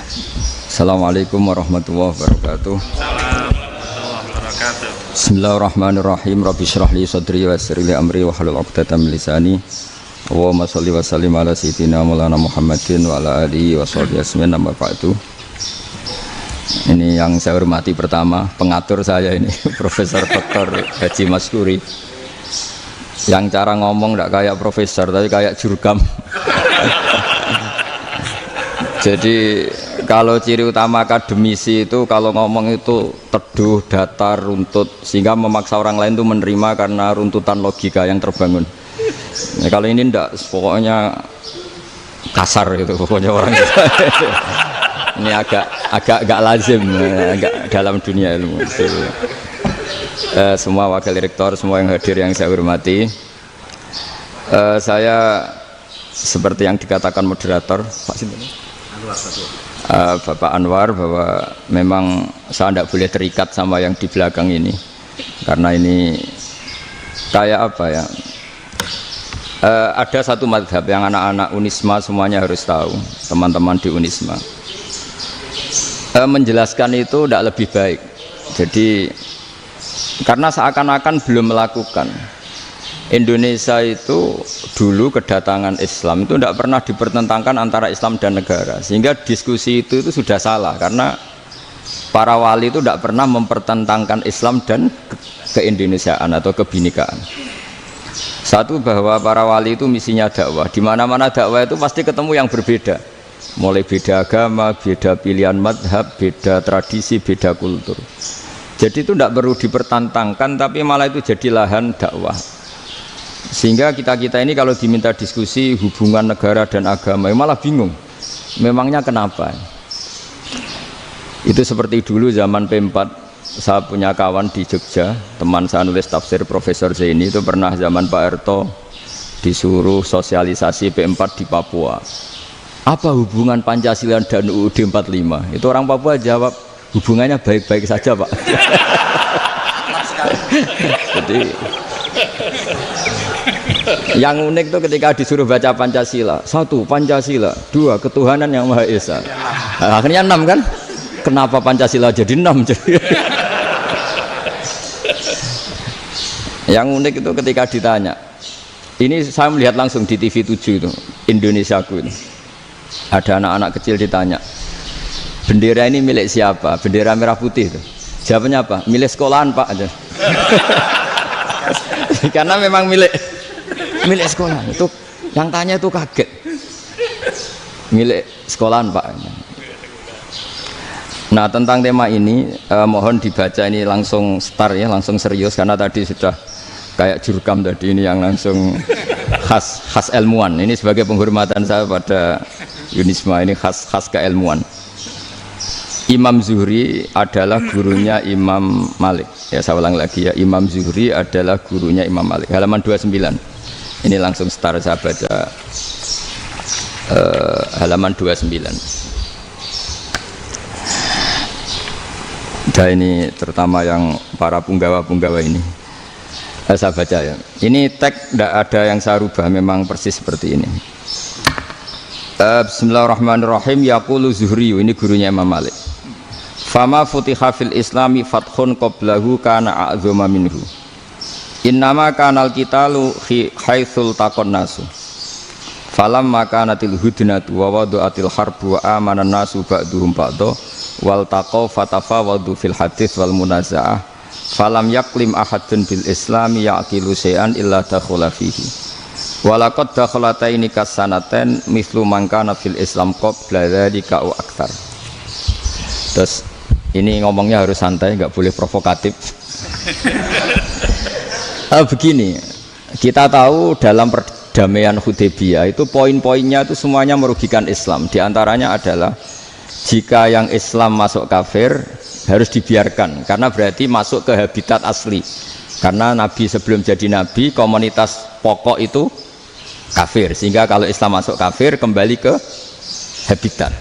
Assalamualaikum warahmatullahi wabarakatuh. Bismillahirrahmanirrahim. Rabbi shrah li sadri wa yassir li amri wa hlul 'uqdatam min lisani. Allahumma shalli wa sallim ala sayyidina Maulana Muhammadin wa ala alihi wa sahbihi ajmain. Amma ba'du. Ini yang saya hormati pertama, pengatur saya ini Profesor Dr. Haji Maskuri. Yang cara ngomong tidak kayak profesor tapi kayak jurkam. Jadi kalau ciri utama akademisi itu kalau ngomong itu teduh, datar, runtut, sehingga memaksa orang lain itu menerima karena runtutan logika yang terbangun. Nah, kalau ini ndak, pokoknya kasar gitu, pokoknya orang itu. Ini agak lazim, agak dalam dunia ilmu. Semua wakil rektor, semua yang hadir yang saya hormati, saya seperti yang dikatakan moderator Pak Sinten, Bapak Anwar, bahwa memang saya tidak boleh terikat sama yang di belakang ini, karena ini kayak apa ya? Ada satu madhab yang anak-anak Unisma semuanya harus tahu, teman-teman di Unisma. Menjelaskan itu tidak lebih baik. Jadi karena seakan-akan belum melakukan. Indonesia itu dulu kedatangan Islam itu tidak pernah dipertentangkan antara Islam dan negara, sehingga diskusi itu sudah salah karena para wali itu tidak pernah mempertentangkan Islam dan keindonesiaan atau kebinekaan. Satu, bahwa para wali itu misinya dakwah, di mana-mana dakwah itu pasti ketemu yang berbeda, mulai beda agama, beda pilihan madhab, beda tradisi, beda kultur. Jadi itu tidak perlu dipertentangkan, tapi malah itu jadi lahan dakwah. Sehingga kita ini kalau diminta diskusi hubungan negara dan agama malah bingung, memangnya kenapa. Itu seperti dulu zaman P4, saya punya kawan di Jogja, teman saya nulis tafsir Profesor Zaini, itu pernah zaman Pak Erto disuruh sosialisasi P4 di Papua. Apa hubungan Pancasila dan UUD 45? Itu orang Papua jawab, hubungannya baik-baik saja Pak. Jadi yang unik itu ketika disuruh baca Pancasila, satu Pancasila, dua ketuhanan yang Maha Esa. Nah, akhirnya 6 kan? Kenapa Pancasila jadi 6? Yang unik itu ketika ditanya, ini saya melihat langsung di TV 7 itu, Indonesiaku itu. Ada anak-anak kecil ditanya, bendera ini milik siapa? Bendera merah putih itu. Jawabannya apa? Milik sekolahan Pak aja. Karena memang milik sekolah. Itu yang tanya itu kaget. Milik sekolahan Pak. Nah, tentang tema ini mohon dibaca ini langsung start ya, langsung serius, karena tadi sudah kayak jurkam tadi, ini yang langsung khas ilmuwan. Ini sebagai penghormatan saya pada Unisma, ini khas keilmuan. Imam Zuhri adalah gurunya Imam Malik. Ya, saya ulang lagi ya, Imam Zuhri adalah gurunya Imam Malik. Halaman 29. Ini langsung start saya baca halaman 29. Dan ini terutama yang para punggawa-punggawa ini. Saya baca ya. Ini teks tidak ada yang saya rubah, memang persis seperti ini. Bismillahirrahmanirrahim. Yaqulu Zuhri, ini gurunya Imam Malik. Fama futiha fil islami fathun qablahu kana a'zama minhu. Innama kanal qitalu haitsul taqon nasu. Falamma kanatil hudnatu wa wadu'atil harbu wa amana nasu ba'duhum ba'da wal taqaw fatafawadu fil hadits wal munaza'ah. Falam yaklim ahadun bil islami yaqilu syai'an illa dakhala fihi. Walaqad dakhalataini kasanaten mislu man kana fil islam qabla dzalika wa aktsar. Terus ini ngomongnya harus santai, nggak boleh provokatif. Begini, kita tahu dalam perdamaian Hudaybiyah itu poin-poinnya itu semuanya merugikan Islam. Di antaranya adalah jika yang Islam masuk kafir harus dibiarkan, karena berarti masuk ke habitat asli. Karena Nabi sebelum jadi Nabi, komunitas pokok itu kafir, sehingga kalau Islam masuk kafir kembali ke habitat.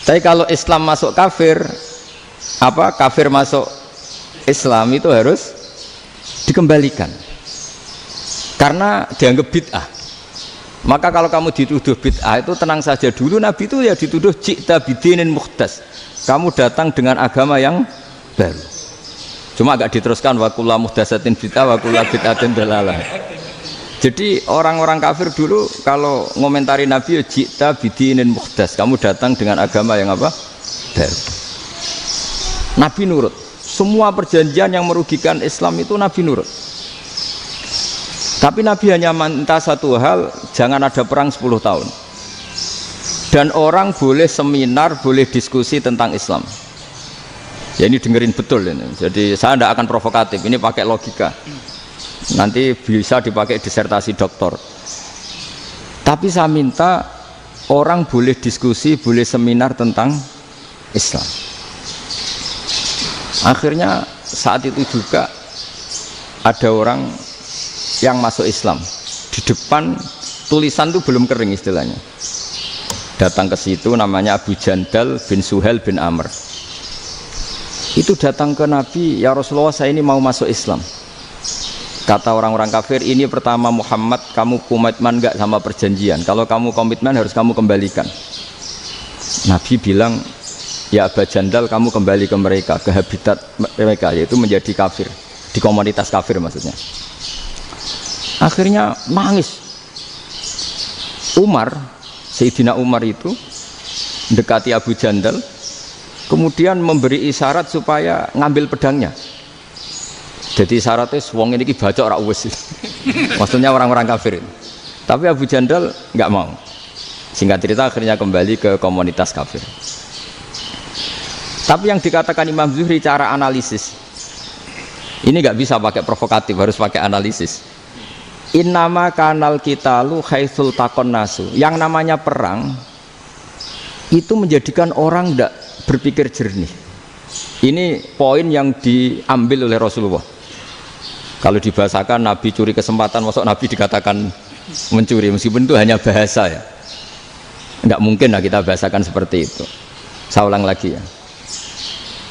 Tapi kalau Islam masuk kafir, kafir masuk Islam itu harus dikembalikan karena dianggap bid'ah. Maka kalau kamu dituduh bid'ah itu tenang saja dulu, Nabi itu ya dituduh ji'ta bidinin muhdas, kamu datang dengan agama yang baru. Cuma agak diteruskan wa kullu muhdatsatin bid'ah wa kullu bid'atin dalalah. Jadi orang-orang kafir dulu kalau ngomentari Nabi ya ji'ta bidinin muhdas, kamu datang dengan agama yang apa? Baru. Nabi nurut. Semua perjanjian yang merugikan Islam itu Nabi nurut. Tapi Nabi hanya minta satu hal, jangan ada perang 10 tahun. Dan orang boleh seminar, boleh diskusi tentang Islam. Ya ini dengerin betul ini. Jadi saya tidak akan provokatif, ini pakai logika. Nanti bisa dipakai disertasi doktor. Tapi saya minta orang boleh diskusi, boleh seminar tentang Islam. Akhirnya saat itu juga ada orang yang masuk Islam. Di depan tulisan itu belum kering istilahnya. Datang ke situ namanya Abu Jandal bin Suhail bin Amr. Itu datang ke Nabi, ya Rasulullah saya ini mau masuk Islam. Kata orang-orang kafir, ini pertama Muhammad, kamu komitmen enggak sama perjanjian? Kalau kamu komitmen harus kamu kembalikan. Nabi bilang, ya Abu Jandal kamu kembali ke mereka, ke habitat mereka, yaitu menjadi kafir, di komunitas kafir maksudnya. Akhirnya nangis. Umar, Sayyidina Umar itu mendekati Abu Jandal, kemudian memberi isyarat supaya ngambil pedangnya. Jadi isyaratnya wong ini baca ora wis. Maksudnya orang-orang kafir. Tapi Abu Jandal nggak mau. Singkat cerita akhirnya kembali ke komunitas kafir. Tapi yang dikatakan Imam Zuhri cara analisis ini nggak bisa pakai provokatif, harus pakai analisis. Innama kanal kitalu haitsul takon nasu. Yang namanya perang itu menjadikan orang tidak berpikir jernih. Ini poin yang diambil oleh Rasulullah. Kalau dibahasakan Nabi curi kesempatan, masuk Nabi dikatakan mencuri, meskipun itu hanya bahasa ya. Enggak mungkin lah kita bahasakan seperti itu. Saya ulang lagi ya.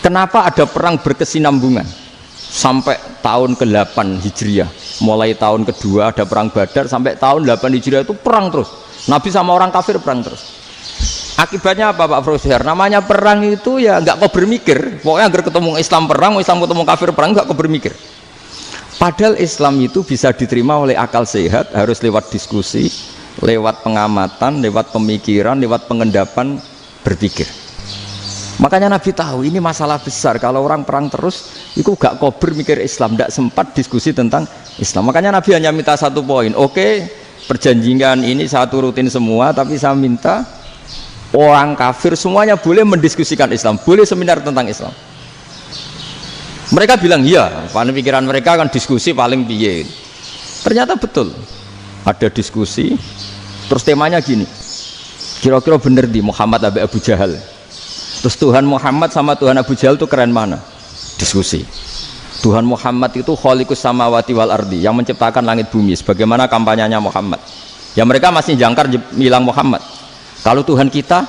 Kenapa ada perang berkesinambungan sampai tahun ke-8 Hijriah? Mulai tahun kedua ada perang Badar sampai tahun 8 Hijriah itu perang terus. Nabi sama orang kafir perang terus. Akibatnya apa Pak Profesor? Namanya perang itu ya nggak kau bermikir. Pokoknya agar ketemu Islam perang, Islam ketemu kafir perang nggak kau bermikir. Padahal Islam itu bisa diterima oleh akal sehat, harus lewat diskusi, lewat pengamatan, lewat pemikiran, lewat pengendapan berpikir. Makanya Nabi tahu ini masalah besar. Kalau orang perang terus, itu gak kober mikir Islam, tidak sempat diskusi tentang Islam. Makanya Nabi hanya minta satu poin. Oke, perjanjian ini saya turutin semua, tapi saya minta orang kafir semuanya boleh mendiskusikan Islam, boleh seminar tentang Islam. Mereka bilang iya, pada pikiran mereka kan diskusi paling piye. Ternyata betul, ada diskusi. Terus temanya gini, kira-kira bener di Muhammad Abu Jahal. Terus Tuhan Muhammad sama Tuhan Abu Jahal itu keren mana? Diskusi. Tuhan Muhammad itu khaliqus samawati wal ardi, yang menciptakan langit bumi. Sebagaimana kampanyenya Muhammad. Ya mereka masih jangkar bilang Muhammad. Kalau Tuhan kita,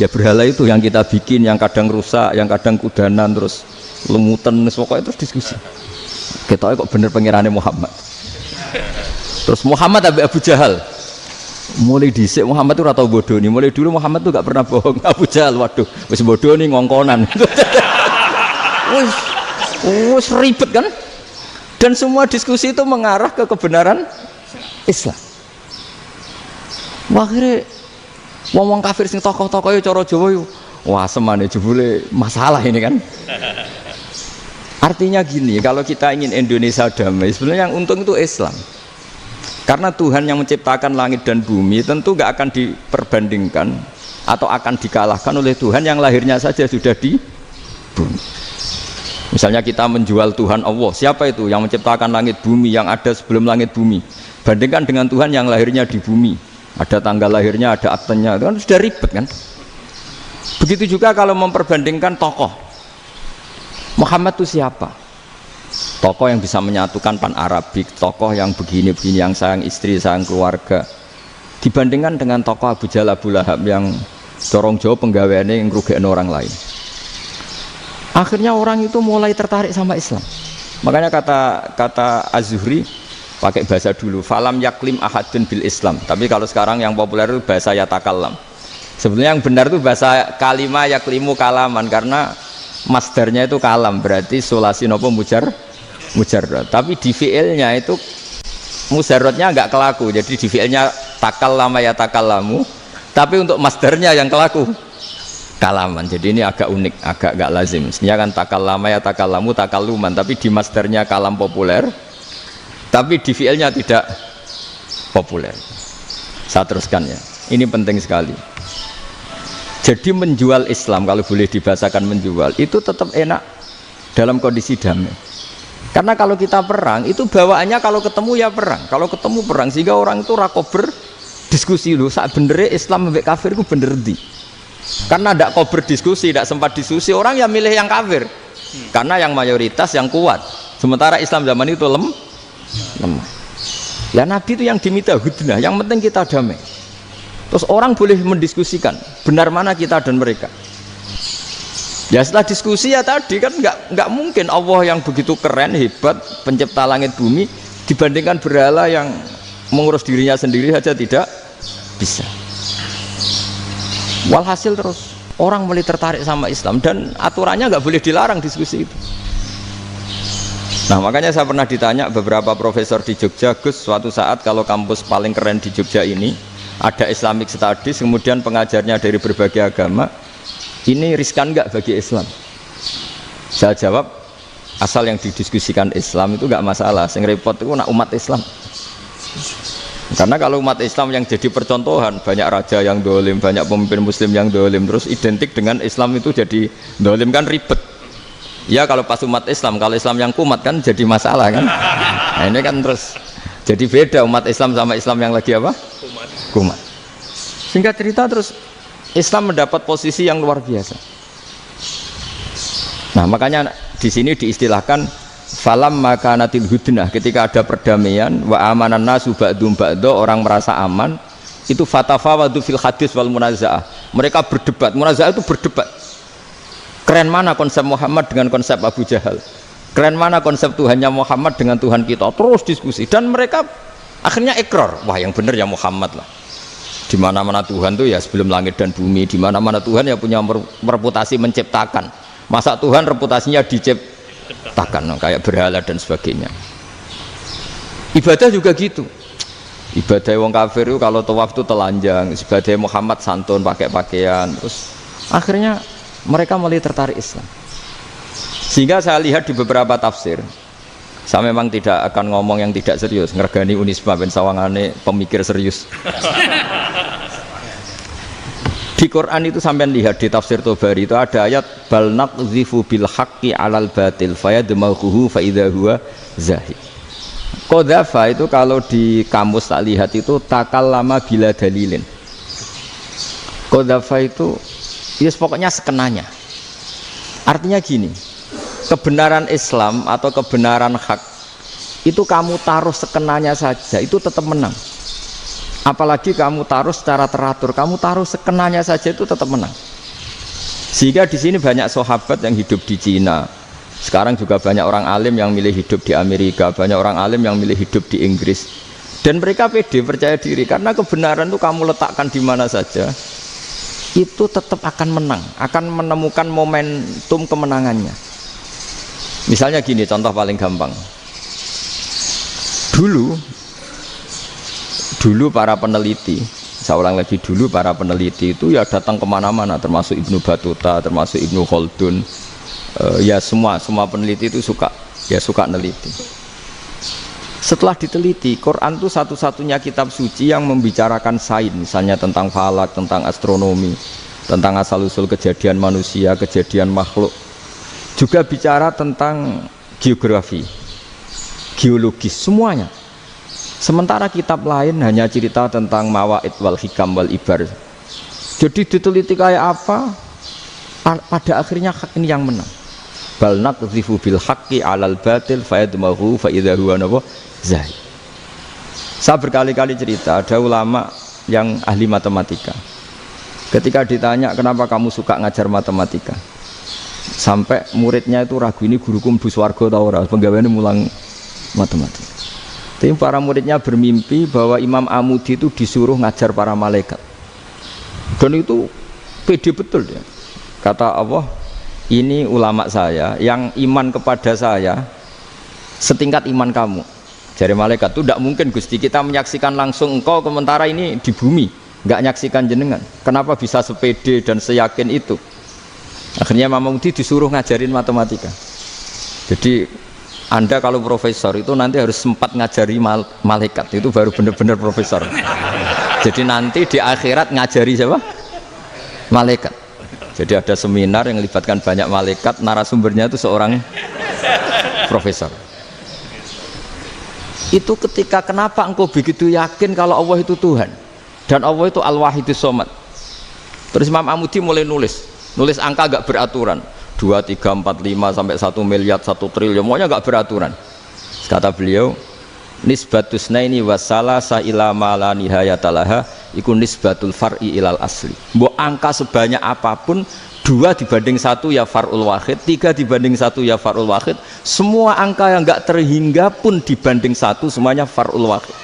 ya berhala itu yang kita bikin, yang kadang rusak, yang kadang kudanan, terus lumutan, pokoknya terus diskusi. Kita kok bener pengirannya Muhammad. Terus Muhammad Abu Jahal. Mulai dhisik Muhammad itu ora tau bodoh nih. Mulai dulu Muhammad tuh gak pernah bohong. Abu Jahal, waduh, wis bodoh nih ngongkonan. Wis ribet kan? Dan semua diskusi itu mengarah ke kebenaran Islam. Akhirnya ngomong kafir sing tokoh-tokoh ya cara Jawa yo. Wah, semane jebule masalah ini kan. Artinya gini, kalau kita ingin Indonesia damai, sebenarnya yang untung itu Islam. Karena Tuhan yang menciptakan langit dan bumi tentu gak akan diperbandingkan atau akan dikalahkan oleh Tuhan yang lahirnya saja sudah di bumi. Misalnya kita menjual Tuhan Allah, siapa itu yang menciptakan langit bumi, yang ada sebelum langit bumi? Bandingkan dengan Tuhan yang lahirnya di bumi, ada tanggal lahirnya, ada aktenya, itu kan sudah ribet kan? Begitu juga kalau memperbandingkan tokoh. Muhammad itu siapa? Tokoh yang bisa menyatukan pan Arabik, tokoh yang begini-begini, yang sayang istri, sayang keluarga. Dibandingkan dengan tokoh Abu Jahal, Abu Lahab yang corong jauh penggaweannya yang ngerugikan orang lain. Akhirnya orang itu mulai tertarik sama Islam. Makanya kata Az-Zuhri, pakai bahasa dulu. Falam yaklim ahadun bil Islam. Tapi kalau sekarang yang populer itu bahasa yatakallam. Sebenarnya yang benar itu bahasa kalimah yaklimu kalaman, karena masdarnya itu kalam, berarti sulasi nopo mujarrad. Tapi di fiilnya itu mujarradnya enggak kelaku. Jadi di fiilnya takallama yatakallamu, tapi untuk masdarnya yang kelaku kalaman. Jadi ini agak unik, agak enggak lazim. Sebenarnya kan takallama yatakallamu takalluman, tapi di masdarnya kalam populer, tapi di fiilnya tidak populer. Saya teruskan ya. Ini penting sekali. Jadi menjual Islam, kalau boleh dibahasakan menjual, itu tetap enak dalam kondisi damai. Karena kalau kita perang, itu bawaannya kalau ketemu ya perang. Kalau ketemu perang, sehingga orang itu rakober diskusi loh. Saat benernya Islam sampai kafir itu bener di. Karena tidak kober diskusi, tidak sempat diskusi, orang yang milih yang kafir. Karena yang mayoritas yang kuat. Sementara Islam zaman itu lemah. Ya Nabi itu yang diminta hudnah, yang penting kita damai. Terus orang boleh mendiskusikan benar mana kita dan mereka. Ya setelah diskusi ya tadi kan nggak mungkin Allah yang begitu keren hebat pencipta langit bumi dibandingkan berhala yang mengurus dirinya sendiri saja tidak bisa. Walhasil terus orang mulai tertarik sama Islam dan aturannya nggak boleh dilarang diskusi itu. Nah makanya saya pernah ditanya beberapa profesor di Jogja, Gus, suatu saat kalau kampus paling keren di Jogja ini ada Islamic Studies, kemudian pengajarnya dari berbagai agama, ini riskan nggak bagi Islam? Saya jawab, asal yang didiskusikan Islam itu nggak masalah. Yang repot itu nak umat Islam. Karena kalau umat Islam yang jadi percontohan, banyak raja yang dolim, banyak pemimpin Muslim yang dolim, terus identik dengan Islam itu jadi dolim kan ribet. Ya kalau pas umat Islam, kalau Islam yang kumat kan jadi masalah kan. Nah ini kan terus jadi beda umat Islam sama Islam yang lagi apa? Kumat. Singkat cerita terus Islam mendapat posisi yang luar biasa. Nah makanya di sini diistilahkan falam makanatil hudnah, ketika ada perdamaian wa amanan nasu ba'dum ba'do, orang merasa aman, itu fatafawadu fil hadis wal munazaah. Mereka berdebat, munazaah itu berdebat. Keren mana konsep Muhammad dengan konsep Abu Jahal? Keren mana konsep Tuhannya Muhammad dengan Tuhan kita? Terus diskusi dan mereka akhirnya ikrar, wah yang benar ya Muhammad lah. Di mana-mana Tuhan tuh ya sebelum langit dan bumi, di mana-mana Tuhan ya punya reputasi menciptakan. Masa Tuhan reputasinya diciptakan, kayak berhala dan sebagainya. Ibadah juga gitu. Ibadah wong kafir itu kalau tawaf itu telanjang, ibadah Muhammad santun pakai pakaian. Terus akhirnya mereka mulai tertarik Islam. Sehingga saya lihat di beberapa tafsir, saya memang tidak akan ngomong yang tidak serius, ngergani Unisba ben sawangane pemikir serius. Di Quran itu sampean lihat di tafsir Tobari itu ada ayat bal naqzifu bil haqqi 'alal batil fayadmaghuhu fa idza huwa zahid. Qadzafa itu kalau di kamus tak lihat itu takallama bila dalilin. Qadzafa itu ya pokoknya sekenanya. Artinya gini, kebenaran Islam atau kebenaran hak itu kamu taruh sekenanya saja itu tetap menang. Apalagi kamu taruh secara teratur, kamu taruh sekenanya saja itu tetap menang. Sehingga di sini banyak sahabat yang hidup di Cina. Sekarang juga banyak orang alim yang milih hidup di Amerika, banyak orang alim yang milih hidup di Inggris. Dan mereka pede, percaya diri karena kebenaran itu kamu letakkan di mana saja, itu tetap akan menang, akan menemukan momentum kemenangannya. Misalnya gini, contoh paling gampang. Dulu para peneliti, saya ulang lagi, dulu para peneliti itu ya datang kemana-mana, termasuk Ibnu Battuta, termasuk Ibnu Khaldun, ya semua peneliti itu suka neliti. Setelah diteliti, Quran itu satu-satunya kitab suci yang membicarakan sains, misalnya tentang falak, tentang astronomi, tentang asal-usul kejadian manusia, kejadian makhluk, juga bicara tentang geografi, geologis, semuanya. Sementara kitab lain hanya cerita tentang mawaid wal hikam wal ibar. Jadi diteliti kayak apa, pada akhirnya hak ini yang menang. Bal naqdhifu bil haqqi 'alal batil fayadmaghu fa idza huwa zahid. Saya berkali-kali cerita, ada ulama yang ahli matematika. Ketika ditanya kenapa kamu suka ngajar matematika, sampai muridnya itu ragu, ini guruku mlebu swarga ta ora, penggaweane mulang matematika. Tapi para muridnya bermimpi bahwa Imam Amudi itu disuruh ngajar para malaikat. Dan itu pede betul dia. Kata Allah, ini ulama saya yang iman kepada saya setingkat iman kamu. Jadi malaikat itu tidak mungkin Gusti kita menyaksikan langsung engkau sementara ini di bumi, nggak nyaksikan jenengan. Kenapa bisa sepede dan seyakin itu? Akhirnya Imam Amudi disuruh ngajarin matematika. Jadi Anda kalau profesor itu nanti harus sempat ngajari malaikat, itu baru benar-benar profesor. Jadi nanti di akhirat ngajari siapa? Malaikat. Jadi ada seminar yang melibatkan banyak malaikat, narasumbernya itu seorang profesor. Itu ketika kenapa engkau begitu yakin kalau Allah itu Tuhan dan Allah itu Al-Wahidus Shomad. Terus Imam Amudi mulai nulis angka gak beraturan 2, 3, 4, 5 sampai 1 miliar 1 triliun, semuanya gak beraturan. Kata beliau, nisbatus naini wasalasa ila ma la nihayatalaha iku nisbatul far'i ilal asli. Mbok angka sebanyak apapun 2 dibanding 1 ya far'ul wahid, 3 dibanding 1 ya far'ul wahid, semua angka yang enggak terhingga pun dibanding 1 semuanya far'ul wahid.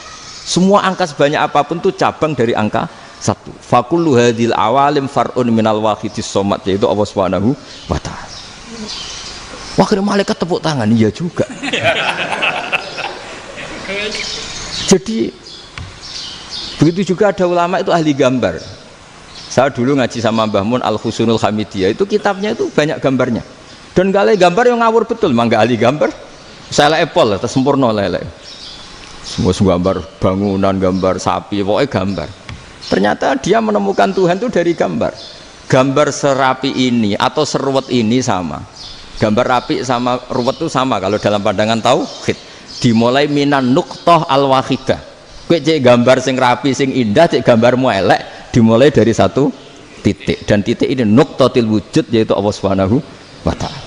Semua angka sebanyak apapun itu cabang dari angka 1. Fakullu hadhil awalim far'un minal wahidis shomad, yaitu Allah Subhanahu wa ta'ala. Wakil malaikat tepuk tangan, iya juga. Jadi begitu juga ada ulama itu ahli gambar. Saya dulu ngaji sama Mbah Mun Al-Husunul Hamidiyah, itu kitabnya itu banyak gambarnya. Dan gale gambar yang ngawur betul, mangga ahli gambar. Saya Apple, terus sempurna lele. Semua gambar bangunan, gambar sapi, pokoknya gambar. Ternyata dia menemukan Tuhan itu dari gambar. Gambar serapi ini atau seruwet ini sama. Gambar rapi sama ruwet itu sama kalau dalam pandangan tauhid. Dimulai minan nuqtah al-wahidah. Kowe cek gambar sing rapi, sing indah, cek gambarmu elek. Dimulai dari 1 titik, dan titik ini nuqtatil wujud, yaitu Allah Subhanahu wa ta'ala.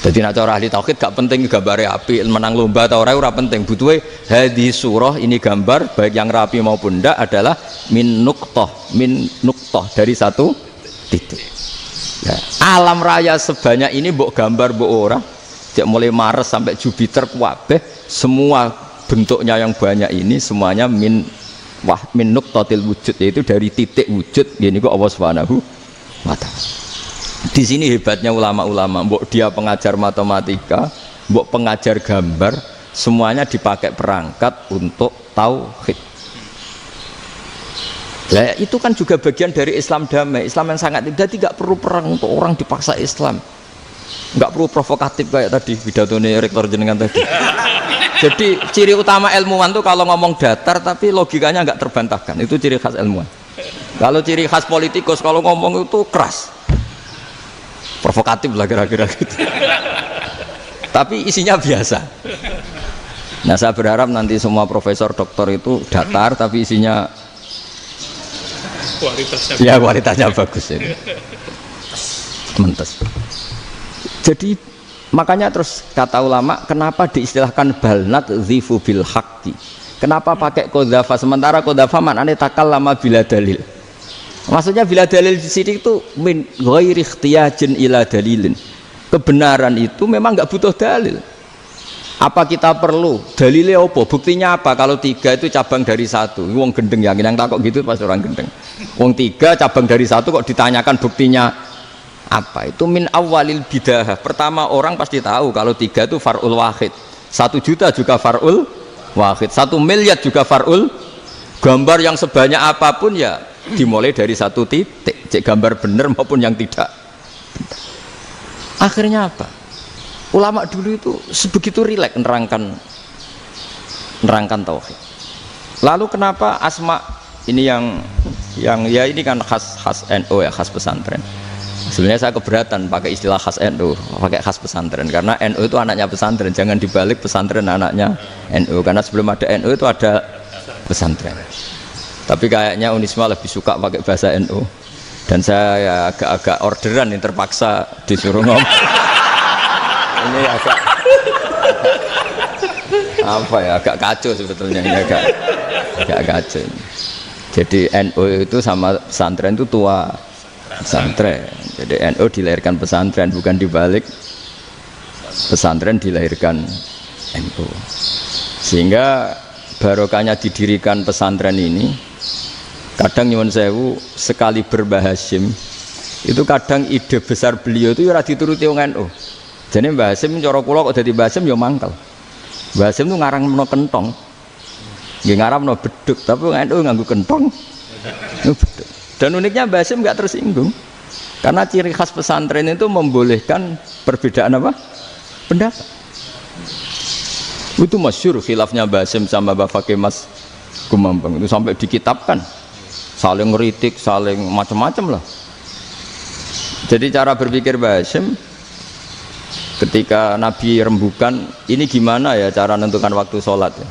Jadi nak cara ahli tauhid gak penting gambare api, menang lomba atau ora penting. Butuhe hadis surah ini gambar baik yang rapi maupun ndak adalah min nuqtah dari 1 titik. Ya, alam raya sebanyak ini mbok gambar mbok ora, cek mulai Mars sampai Jupiter kabeh semua bentuknya yang banyak ini semuanya min nuqtatil wujud, yaitu dari titik wujud, ini kok Allah Subhanahu wa ta'ala. Di sini hebatnya ulama-ulama, mbok dia pengajar matematika, mbok pengajar gambar, semuanya dipakai perangkat untuk tauhid. Nah, itu kan juga bagian dari Islam damai, Islam yang sangat tidak perlu perang untuk orang dipaksa Islam. Nggak perlu provokatif kayak tadi pidatonya rektor jenengan tadi. Jadi ciri utama ilmuwan tuh kalau ngomong datar tapi logikanya nggak terbantahkan, itu ciri khas ilmuwan. Kalau ciri khas politikus kalau ngomong itu keras, provokatif lah kira-kira gitu. Tapi isinya biasa. Nah saya berharap nanti semua profesor doktor itu datar tapi isinya kualitasnya bagus ini. Mentes. Jadi makanya terus kata ulama, kenapa diistilahkan balnat zifu bil haqqi? Kenapa pakai qadzafa sementara qadzafa maknanya takallama bila dalil? Maksudnya bila dalil di sini itu min ghairi ikhtiyajin ila dalilin. Kebenaran itu memang nggak butuh dalil. Apa kita perlu dalilnya apa? Buktinya apa? Kalau 3 itu cabang dari 1. Wong gendeng yang takut gitu pas orang gendeng. Wong 3 cabang dari 1 kok ditanyakan buktinya apa? Itu min awalil bidah. Pertama orang pasti tahu kalau 3 itu far'ul wahid, 1 juta juga far'ul wahid, 1 miliar juga far'ul. Gambar yang sebanyak apapun ya dimulai dari 1 titik, cek gambar benar maupun yang tidak. Akhirnya apa? Ulama dulu itu sebegitu rileks nerangkan tauhid. Lalu kenapa asma ini yang ya ini kan khas NU ya, khas pesantren. Sebenarnya saya keberatan pakai istilah khas NU, pakai khas pesantren karena NU itu anaknya pesantren, jangan dibalik pesantren anaknya NU, karena sebelum ada NU itu ada pesantren. Tapi kayaknya Unisma lebih suka pakai bahasa NU dan saya ya agak-agak orderan yang terpaksa disuruh ngomong. Ini agak apa ya, agak kacau sebetulnya ini, agak kacau. Jadi NU itu sama pesantren itu tua pesantren. Jadi NU dilahirkan pesantren, bukan dibalik pesantren dilahirkan NU. Sehingga barokahnya didirikan pesantren ini, kadang nyuwun sewu sekali Mbah Hasyim itu kadang ide besar beliau itu ora dituruti wong NU. Jadi Mbah Hasyim cara kula kok dadi Mbah Hasyim ya mangkel. Mbah Hasyim itu ngarangno kentong. Nggih ngaramno beduk, tapi wong NU nganggo kentong. Beduk. Dan uniknya Mbah Hasyim enggak tersinggung. Karena ciri khas pesantren itu membolehkan perbedaan apa? Pendapat. Itu masyhur khilafnya Mbah Hasyim sama Mbah Fakih Mas Kumambang itu sampai dikitabkan, saling ngeritik, saling macam-macam lah. Jadi cara berpikir Mbah Hasyim ketika Nabi rembukan, ini gimana ya cara menentukan waktu sholat ya?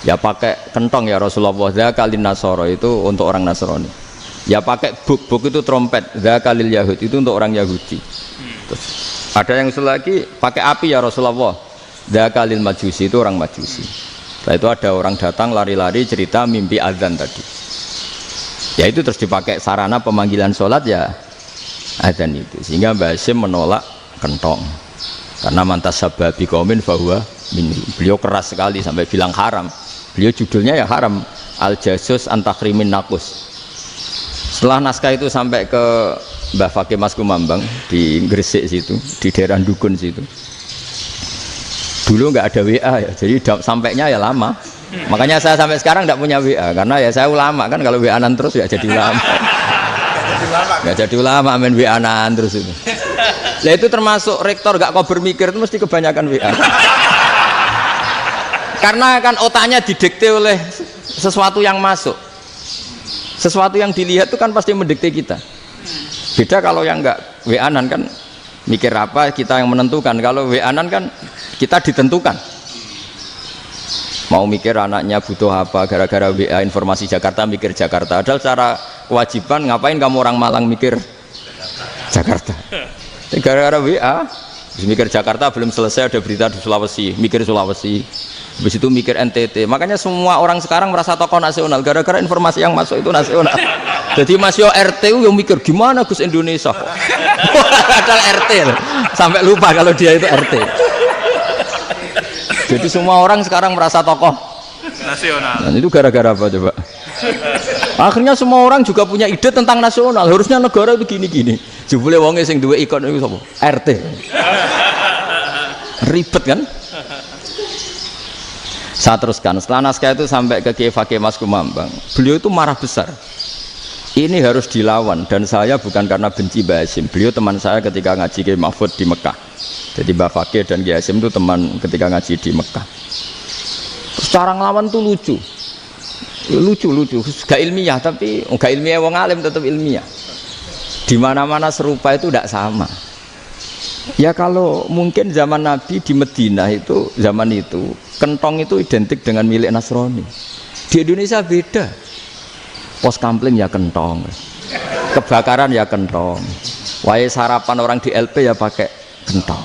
Ya pakai kentong ya Rasulullah, dzakalin nasara itu untuk orang Nasrani. Ya pakai buk itu trompet, dzakalil Yahud itu untuk orang Yahudi. Terus, ada yang usul lagi pakai api ya Rasulullah. Dzakalil Majusi itu orang Majusi. Setelah itu ada orang datang lari-lari cerita mimpi azan tadi. Ya itu terus dipakai sarana pemanggilan sholat ya azan itu. Sehingga Mbah Hasyim menolak kentong. Karena mantas sababi qaumin fahuwa minhum. Beliau keras sekali sampai bilang haram. Beliau judulnya ya haram. Al-Jasus Antakhrimin Nakus. Setelah naskah itu sampai ke Mbah Fakih Mas Kumambang di Gresik situ, di daerah Dukun situ. Dulu nggak ada WA ya, jadi sampainya ya lama. Makanya saya sampai sekarang nggak punya WA, karena ya saya ulama kan, kalau WA-an terus ya jadi ulama. Nggak jadi ulama, main WA-an terus itu. Nah itu termasuk rektor nggak kau bermikir itu mesti kebanyakan WA. Karena kan otaknya didikte oleh sesuatu yang masuk, sesuatu yang dilihat itu kan pasti mendikte kita. Beda kalau yang nggak WA-an kan mikir apa kita yang menentukan. Kalau WA-an kan kita ditentukan. Mau mikir anaknya butuh apa gara-gara WA informasi Jakarta mikir Jakarta. Padahal secara kewajiban ngapain kamu orang Malang mikir Jakarta? Gara-gara WA mikir Jakarta belum selesai ada berita di Sulawesi, mikir Sulawesi. Habis itu mikir NTT. Makanya semua orang sekarang merasa tokoh nasional gara-gara informasi yang masuk itu nasional. Jadi Mas Yo RT yang mikir gimana Gus Indonesia kok. Padahal RT loh. Sampai lupa kalau dia itu RT. Jadi semua orang sekarang merasa tokoh nasional. Dan itu gara-gara apa coba? Akhirnya semua orang juga punya ide tentang nasional. Harusnya negara itu gini-gini. Jebule wonge sing duwe ikon itu sapa? RT. Ribet kan? Saya teruskan, setelah naskah itu sampai ke Kiai Fakih Mas Kumambang, beliau itu marah besar. Ini harus dilawan, dan saya bukan karena benci Mbah Hasyim. Beliau teman saya ketika ngaji Kiai Mahfud di Mekah. Jadi Mbah Fakih dan Kiai Hasyim itu teman ketika ngaji di Mekah. Terus cara ngelawan tuh lucu, gak ilmiah, tapi gak ilmiah wong alim tetap ilmiah. Di mana-mana serupa itu tidak sama. Ya kalau mungkin zaman Nabi di Madinah itu, zaman itu kentong itu identik dengan milik Nasrani. Di Indonesia beda. Pos kampling ya kentong, kebakaran ya kentong, wae sarapan orang di LP ya pakai kentong.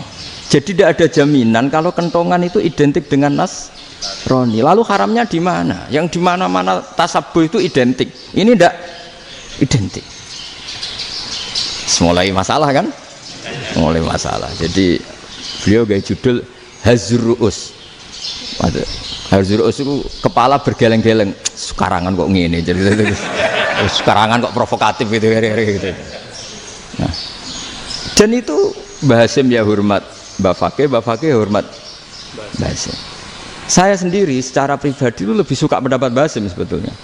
Jadi tidak ada jaminan kalau kentongan itu identik dengan Nasrani. Lalu haramnya di mana? Yang di mana-mana tasabuh itu identik. Ini tidak identik. Mulai masalah kan? Mulai masalah. Jadi beliau gaya judul Hazruus. Hazruus itu kepala bergeleng-geleng. Sekarangan kok ngene jadi sekarangan kok provokatif gitu. Nah, dan itu Mbah Hasyim ya hormat Mbah Fakih hormat Mbah Hasyim. Saya sendiri secara pribadi itu lebih suka pendapat Mbah Hasyim sebetulnya.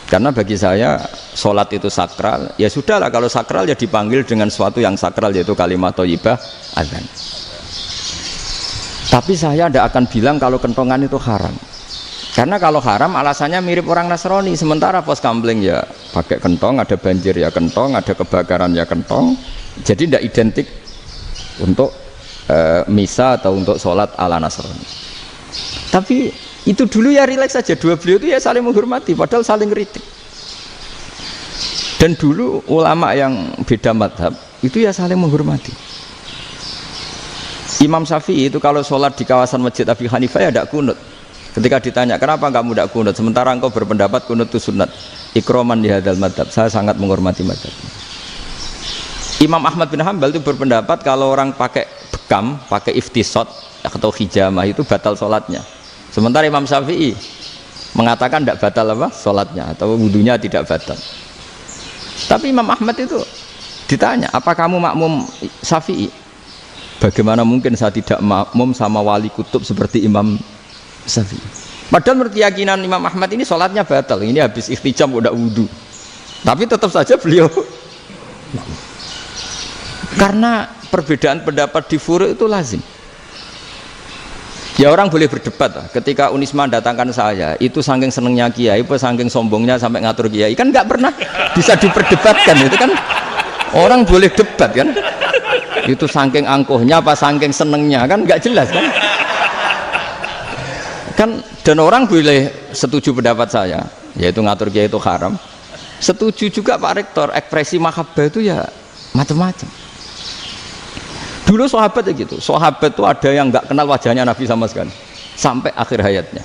Karena bagi saya sholat itu sakral, ya sudahlah kalau sakral ya dipanggil dengan sesuatu yang sakral yaitu kalimat thayyibah azan. Tapi saya tidak akan bilang kalau kentongan itu haram. Karena kalau haram alasannya mirip orang Nasrani. Sementara pos kampling ya pakai kentong, ada banjir ya kentong, ada kebakaran ya kentong. Jadi tidak identik untuk misa atau untuk sholat ala Nasrani. Tapi itu dulu ya rileks saja, dua beliau itu ya saling menghormati, padahal saling kritik. Dan dulu ulama yang beda madhab itu ya saling menghormati. Imam Syafi'i itu kalau sholat di kawasan Masjid Abi Hanifah ya tidak kunut. Ketika ditanya kenapa kamu tidak kunut, sementara engkau berpendapat kunut itu sunat, ikroman di hadal madhab, saya sangat menghormati madhab. Imam Ahmad bin Hanbal itu berpendapat kalau orang pakai bekam, pakai iftisot atau hijamah itu batal sholatnya. Sementara Imam Syafi'i mengatakan tidak batal apa sholatnya atau wudunya tidak batal. Tapi Imam Ahmad itu ditanya, apa kamu makmum Syafi'i? Bagaimana mungkin saya tidak makmum sama wali kutub seperti Imam Syafi'i? Padahal menurut keyakinan Imam Ahmad ini sholatnya batal. Ini habis ikhtijam udah wudu. Tapi tetap saja beliau karena perbedaan pendapat di furu' itu lazim. Ya orang boleh berdebat lah. Ketika Unisma datangkan saya, itu saking senengnya kiai, apa saking sombongnya sampai ngatur kiai, kan nggak pernah bisa diperdebatkan. Itu kan orang boleh debat kan? Itu saking angkuhnya apa saking senengnya kan nggak jelas kan? Kan dan orang boleh setuju pendapat saya, yaitu ngatur kiai itu haram. Setuju juga Pak Rektor, ekspresi mahabbah itu ya macam-macam. Dulu sahabat ya gitu, sahabat itu ada yang nggak kenal wajahnya Nabi sama sekali sampai akhir hayatnya.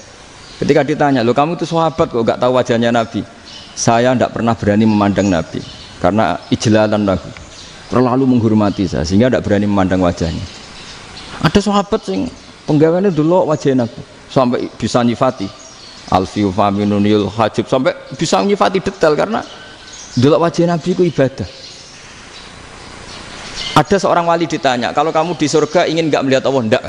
Ketika ditanya, lo kamu itu sahabat kok nggak tahu wajahnya Nabi? Saya tidak pernah berani memandang Nabi karena ijlalan Nabi, terlalu menghormati saya sehingga tidak berani memandang wajahnya. Ada sahabat yang penggawaannya dulu wajah Nabi sampai bisa nyifati alfiu faminunil hajib, sampai bisa nyifati detail karena dulu wajah Nabi itu ibadah. Ada seorang wali ditanya, kalau kamu di surga ingin nggak melihat Allah? Enggak.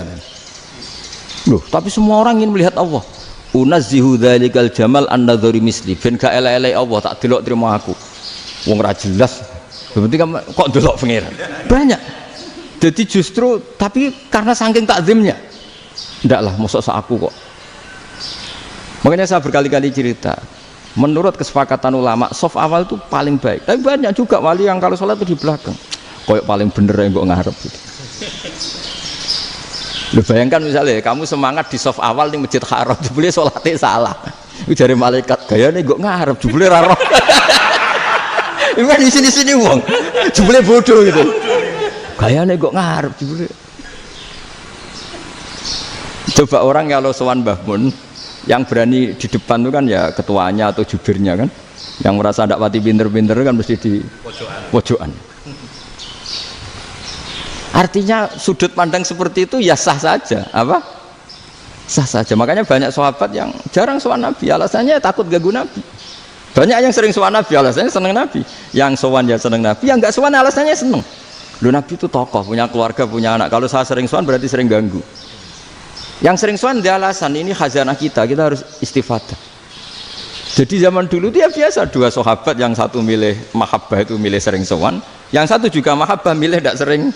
Loh, tapi semua orang ingin melihat Allah. Unazzihu dzalikal jamal an-nadhari misli. Ben gak elek-elek Allah tak delok terima aku. Wong ra jelas. Berarti kok delok pangeran. Banyak. Jadi justru tapi karena saking takzimnya. Enggak lah, mosok sak aku kok. Makanya saya berkali-kali cerita. Menurut kesepakatan ulama, soft awal itu paling baik. Tapi banyak juga wali yang kalau sholat itu di belakang. Koyok paling bener yang kok ngarep gitu. Lu bayangkan misalnya kamu semangat di soft awal di masjid haram, jebule sholatnya salah. Itu dari malaikat gayane kok ngarep, jebule ra roh. Iku di sini-sini wong. Jebule bodoh gitu. Gayane kok ngarep jebule. Coba orang kalau sowan Mbah Mun yang berani di depan itu kan ya ketuanya atau jubirnya kan. Yang merasa ndak pati pinter-pinter kan mesti di pojokan. Artinya sudut pandang seperti itu ya sah saja, apa? Sah saja. Makanya banyak sahabat yang jarang sowan Nabi, alasannya takut ganggu Nabi. Banyak yang sering sowan Nabi, alasannya seneng Nabi. Yang sowan ya seneng Nabi, yang enggak sowan alasannya seneng. Lu Nabi itu tokoh, punya keluarga, punya anak. Kalau saya sering sowan berarti sering ganggu. Yang sering sowan dia alasan ini khazanah kita harus istifadah. Jadi zaman dulu dia biasa dua sahabat, yang satu milih mahabbah itu milih sering sowan, yang satu juga mahabbah milih tidak sering.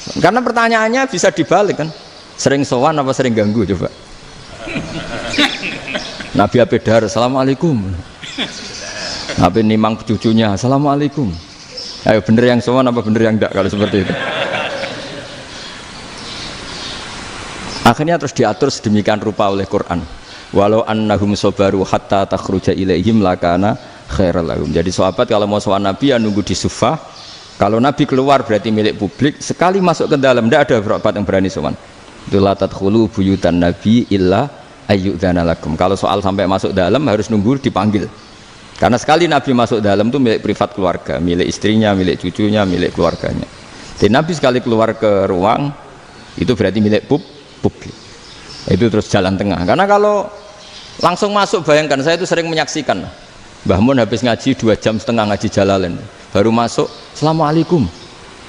Karena pertanyaannya bisa dibalik kan, sering sowan apa sering ganggu coba. Nabi Abedar, assalamualaikum. Nabi nimang cucunya, assalamualaikum. Ayo bener yang sowan apa bener yang enggak kalau seperti itu. Akhirnya terus diatur sedemikian rupa oleh Quran. Walau annahum sabaru hatta takhruja ilaihim lakana khairal lahum. Jadi sahabat kalau mau sowan Nabi ya nunggu di Sufah. Kalau Nabi keluar berarti milik publik. Sekali masuk ke dalam tidak ada sahabat yang berani sowan. La tadkhulu buyutan Nabi illa ayyudzana lakum. Kalau soal sampai masuk dalam harus nunggu dipanggil. Karena sekali Nabi masuk dalam itu milik privat keluarga, milik istrinya, milik cucunya, milik keluarganya. Jadi Nabi sekali keluar ke ruang itu berarti milik publik. Itu terus jalan tengah. Karena kalau langsung masuk, bayangkan saya itu sering menyaksikan. Mbah Mun habis ngaji 2,5 jam ngaji Jalalain. Baru masuk, assalamualaikum.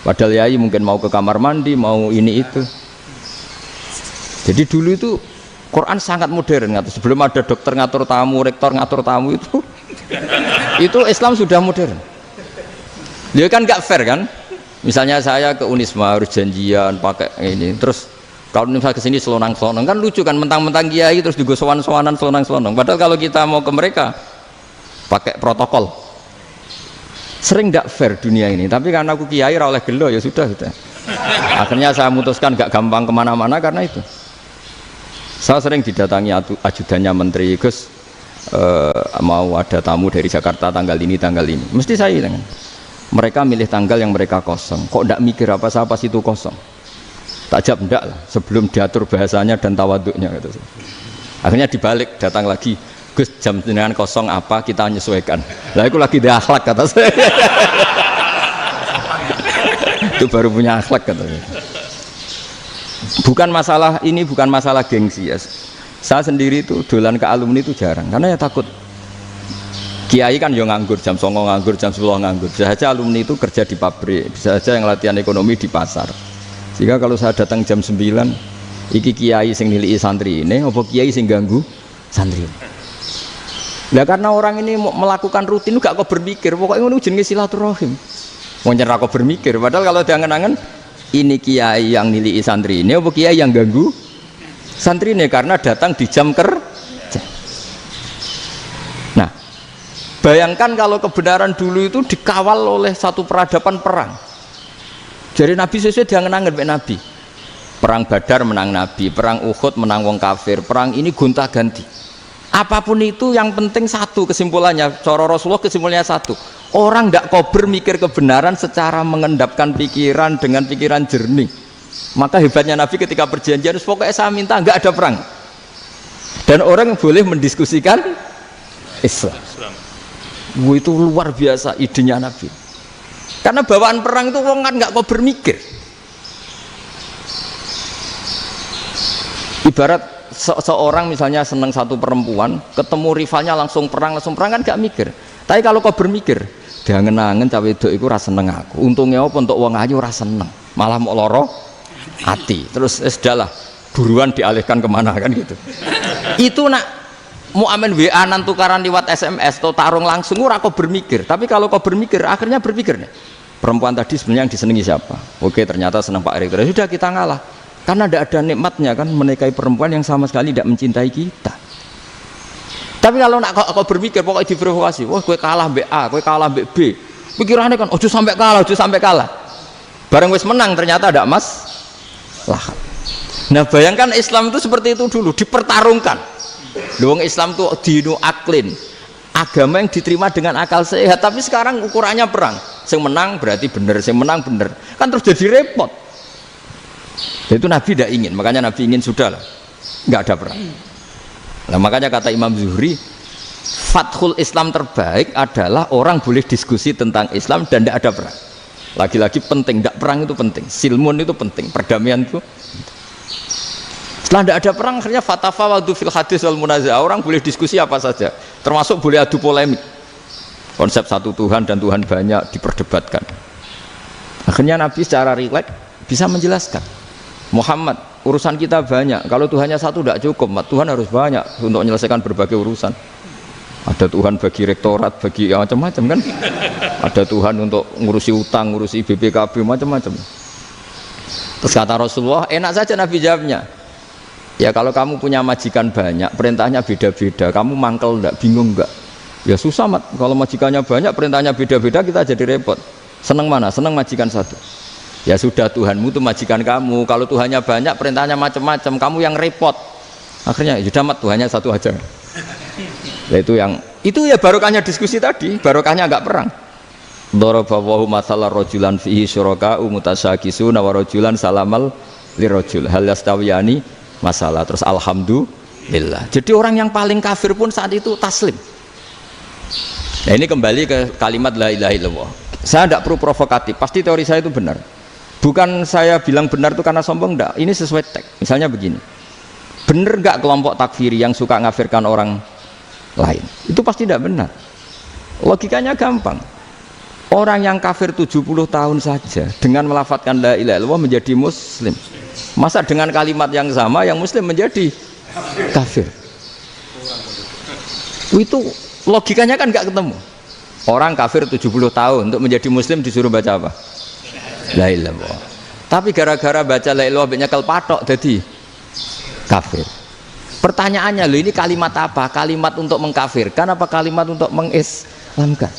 Padahal yai mungkin mau ke kamar mandi, mau ini itu. Jadi dulu itu Quran sangat modern. Sebelum ada dokter ngatur tamu, rektor ngatur tamu itu Islam sudah modern. Dia kan gak fair kan? Misalnya saya ke Unisma harus janjian pakai ini, terus kalau misalnya ke sini selonang-selonang kan lucu kan, mentang-mentang kiai terus juga sowan-sowanan selonang-selonang. Padahal kalau kita mau ke mereka pakai protokol. Sering tidak fair dunia ini, tapi karena aku kiai ra oleh gelo ya sudah. Akhirnya saya memutuskan gak gampang kemana-mana karena itu. Saya sering didatangi ajudannya menteri, Gus mau ada tamu dari Jakarta tanggal ini, mesti saya dengan mereka milih tanggal yang mereka kosong. Kok tidak mikir apa saya pas itu kosong? Tak jawab enggak lah, sebelum diatur bahasanya dan tawaduknya gitu. Akhirnya dibalik, datang lagi, Gus jam dengan kosong apa kita menyesuaikan. Lah itu lagi dia akhlak kata saya. Itu baru punya akhlak katanya. Bukan masalah ini, bukan masalah gengsi ya. Saya sendiri itu dolan ke alumni itu jarang, karena ya takut. Kiai kan yo nganggur, jam 09.00 nganggur, jam 10 nganggur. Bisa saja alumni itu kerja di pabrik, bisa saja yang latihan ekonomi di pasar. Sehingga kalau saya datang jam 9, iki kiai sing nilai santri ini, apa kiai sing ganggu santri. Nah karena orang ini melakukan rutin gak kok berpikir, pokoknya ngono jenenge silaturahim. Mau nyerah kok berpikir, padahal kalau diangen-angen ini kiai yang nilai santri ini, apa kiai yang ganggu santri ini karena datang di jam kerja. Nah, bayangkan kalau kebenaran dulu itu dikawal oleh satu peradaban perang. Jadi Nabi sesuai diangen-angen mbek Nabi. Perang Badar menang Nabi, perang Uhud menang wong kafir, perang ini gonta-ganti. Apapun itu yang penting satu kesimpulannya, cara Rasulullah kesimpulannya satu. Orang tidak kober mikir kebenaran secara mengendapkan pikiran dengan pikiran jernih. Maka hebatnya Nabi ketika perjanjian, pokoknya saya minta nggak ada perang. Dan orang boleh mendiskusikan Islam. Itu luar biasa idenya Nabi. Karena bawaan perang itu orang kan nggak kober mikir. Ibarat seorang misalnya senang satu perempuan, ketemu rivalnya langsung perang kan gak mikir. Tapi kalau kau bermikir, diangen-angen cawe wedok iku ora seneng aku. Untungnya apa untuk wong ayu ora seneng, malah mau loro hati. Terus sudahlah, buruan dialihkan kemana kan gitu. Itu nak mau amen WA nan tukaran lewat SMS atau tarung langsung ora kau bermikir. Tapi kalau kau bermikir, akhirnya berpikir nih. Perempuan tadi sebenarnya yang disenangi siapa? Oke, ternyata senang Pak Erick. Sudah kita ngalah. Karena tidak ada nikmatnya kan menikahi perempuan yang sama sekali tidak mencintai kita. Tapi kalau nak kau berpikir pokoknya diprovokasi, wah kue kalah mbak A, kue kalah mbak B, pikirannya kan ojo sampai kalah. Bareng wis menang ternyata ada mas lah. Nah bayangkan Islam itu seperti itu dulu, dipertarungkan. Luang Islam itu dinu aklin, agama yang diterima dengan akal sehat. Tapi sekarang ukurannya perang, yang menang berarti benar, yang menang benar, kan terus jadi repot. Itu Nabi tidak ingin, makanya Nabi ingin sudah lah, nggak ada perang. Nah, makanya kata Imam Zuhri, fathul Islam terbaik adalah orang boleh diskusi tentang Islam dan tidak ada perang. Lagi-lagi penting, tidak perang itu penting, silmun itu penting, perdamaian itu. Setelah tidak ada perang, akhirnya fatafawadu fil hadis wal munazah, orang boleh diskusi apa saja, termasuk boleh adu polemik. Konsep satu Tuhan dan Tuhan banyak diperdebatkan. Akhirnya Nabi secara rileks bisa menjelaskan. Muhammad, urusan kita banyak. Kalau Tuhannya satu tidak cukup, Tuhan harus banyak untuk menyelesaikan berbagai urusan. Ada Tuhan bagi rektorat, bagi macam-macam kan. Ada Tuhan untuk ngurusi utang, ngurusi BPKB, macam-macam. Terus kata Rasulullah, enak saja Nabi jawabnya. Ya kalau kamu punya majikan banyak, perintahnya beda-beda, kamu mangkel enggak, bingung enggak? Ya susah mat, kalau majikannya banyak, perintahnya beda-beda, kita jadi repot. Seneng mana? Seneng majikan satu. Ya sudah, Tuhanmu itu majikan kamu. Kalau Tuhannya banyak, perintahnya macam-macam, kamu yang repot. Akhirnya sudah mat, Tuhannya satu aja. Nah, itu ya barokahnya diskusi tadi, barokahnya enggak perang. Daraballahu mathalan rajulan fihi syuraka'u mutasyakisuna wa rajulan salamal lirajul hal yastawiyani masalah. Terus alhamdulillah. Jadi orang yang paling kafir pun saat itu taslim. Nah ini kembali ke kalimat la ilaha illallah. Saya tidak perlu provokatif, pasti teori saya itu benar. Bukan saya bilang benar itu karena sombong, enggak. Ini sesuai teks. Misalnya begini, benar enggak kelompok takfiri yang suka ngafirkan orang lain? Itu pasti tidak benar. Logikanya gampang. Orang yang kafir 70 tahun saja dengan melafadzkan la ilaha illallah menjadi muslim. Masa dengan kalimat yang sama yang muslim menjadi kafir? Itu logikanya kan enggak ketemu. Orang kafir 70 tahun untuk menjadi muslim disuruh baca apa? La ilaha illallah. Tapi gara-gara baca la ilaha illallah nyekel patok jadi kafir. Pertanyaannya, loh ini kalimat apa? Kalimat untuk mengkafirkan apa kalimat untuk mengislamkan?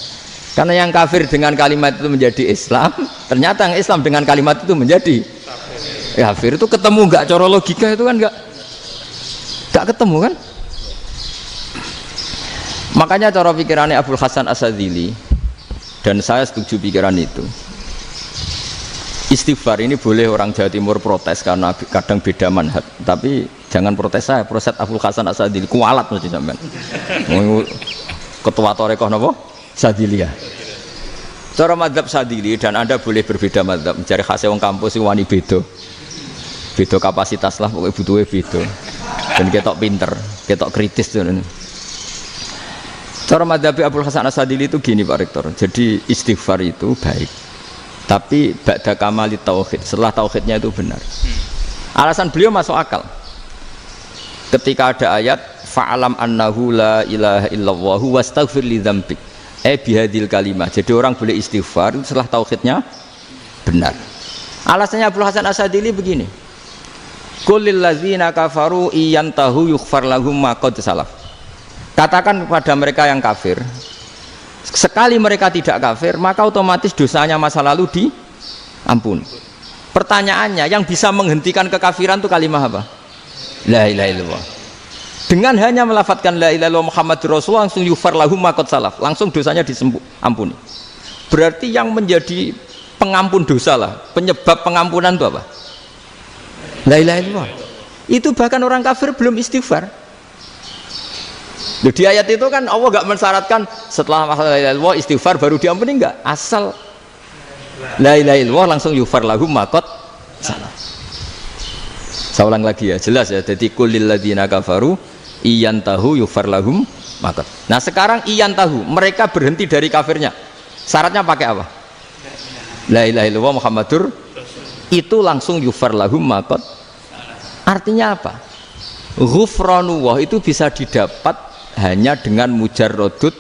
Karena yang kafir dengan kalimat itu menjadi Islam, ternyata yang Islam dengan kalimat itu menjadi kafir. Itu ketemu nggak? Cara logika itu kan nggak ketemu kan? Makanya cara pikirannya Abul Hasan Asyadzili, dan saya setuju pikiran itu. Istighfar ini boleh orang Jawa Timur protes karena kadang beda manhaj, tapi jangan protes saya, protes Abul Hasan Asyadzili, kualat mesti sampean. Ketua Torekoh napa? Sadziliyah. Cara madzhab Sadzili, dan Anda boleh berbeda madzhab, mencari khasnya wong kampus wani beda. Beda kapasitas lah, pokoknya butuhnya beda. Dan ketok pinter, ketok kritis tuh. Cara madzhab Abdul Hasan As-Sadili itu gini Pak Rektor. Jadi istighfar itu baik. Tapi ba'da kamali tauhid, setelah tauhidnya itu benar. Alasan beliau masuk akal. Ketika ada ayat fa'alam annahu la ilaha illallah wastaghfir li dzambik. Bihadil kalimah. Jadi orang boleh istighfar setelah tauhidnya benar. Alasannya Abdul Hasan As-Sadili begini. Qul lil ladzina kafaru iyantahu yughfar lahum ma qad salaf. Katakan kepada mereka yang kafir, sekali mereka tidak kafir, maka otomatis dosanya masa lalu diampuni. Pertanyaannya, yang bisa menghentikan kekafiran itu kalimat apa? La ilaha illallah. Dengan hanya melafadzkan la ilaha illallah Muhammadur Rasulullah, langsung yughfar lahum ma qad salaf, langsung dosanya diampuni. Berarti yang menjadi pengampun dosa lah, penyebab pengampunan itu apa? La ilaha illallah. Itu bahkan orang kafir belum istighfar. Loh, di ayat itu kan Allah gak mensyaratkan setelah la ilaha illallah istighfar baru diampuni, enggak, asal la ilaha illallah langsung yughfar lahum ma qad salaf. Saya ulang lagi ya, jelas ya. Jadi kulil ladzina kafaru iyantahu yughfar lahum ma qad. Nah sekarang iyantahu, mereka berhenti dari kafirnya, syaratnya pakai apa? La ilaha illallah Muhammadur, itu langsung yughfar lahum ma qad. Artinya apa? Ghufranullah itu bisa didapat hanya dengan mujarrodut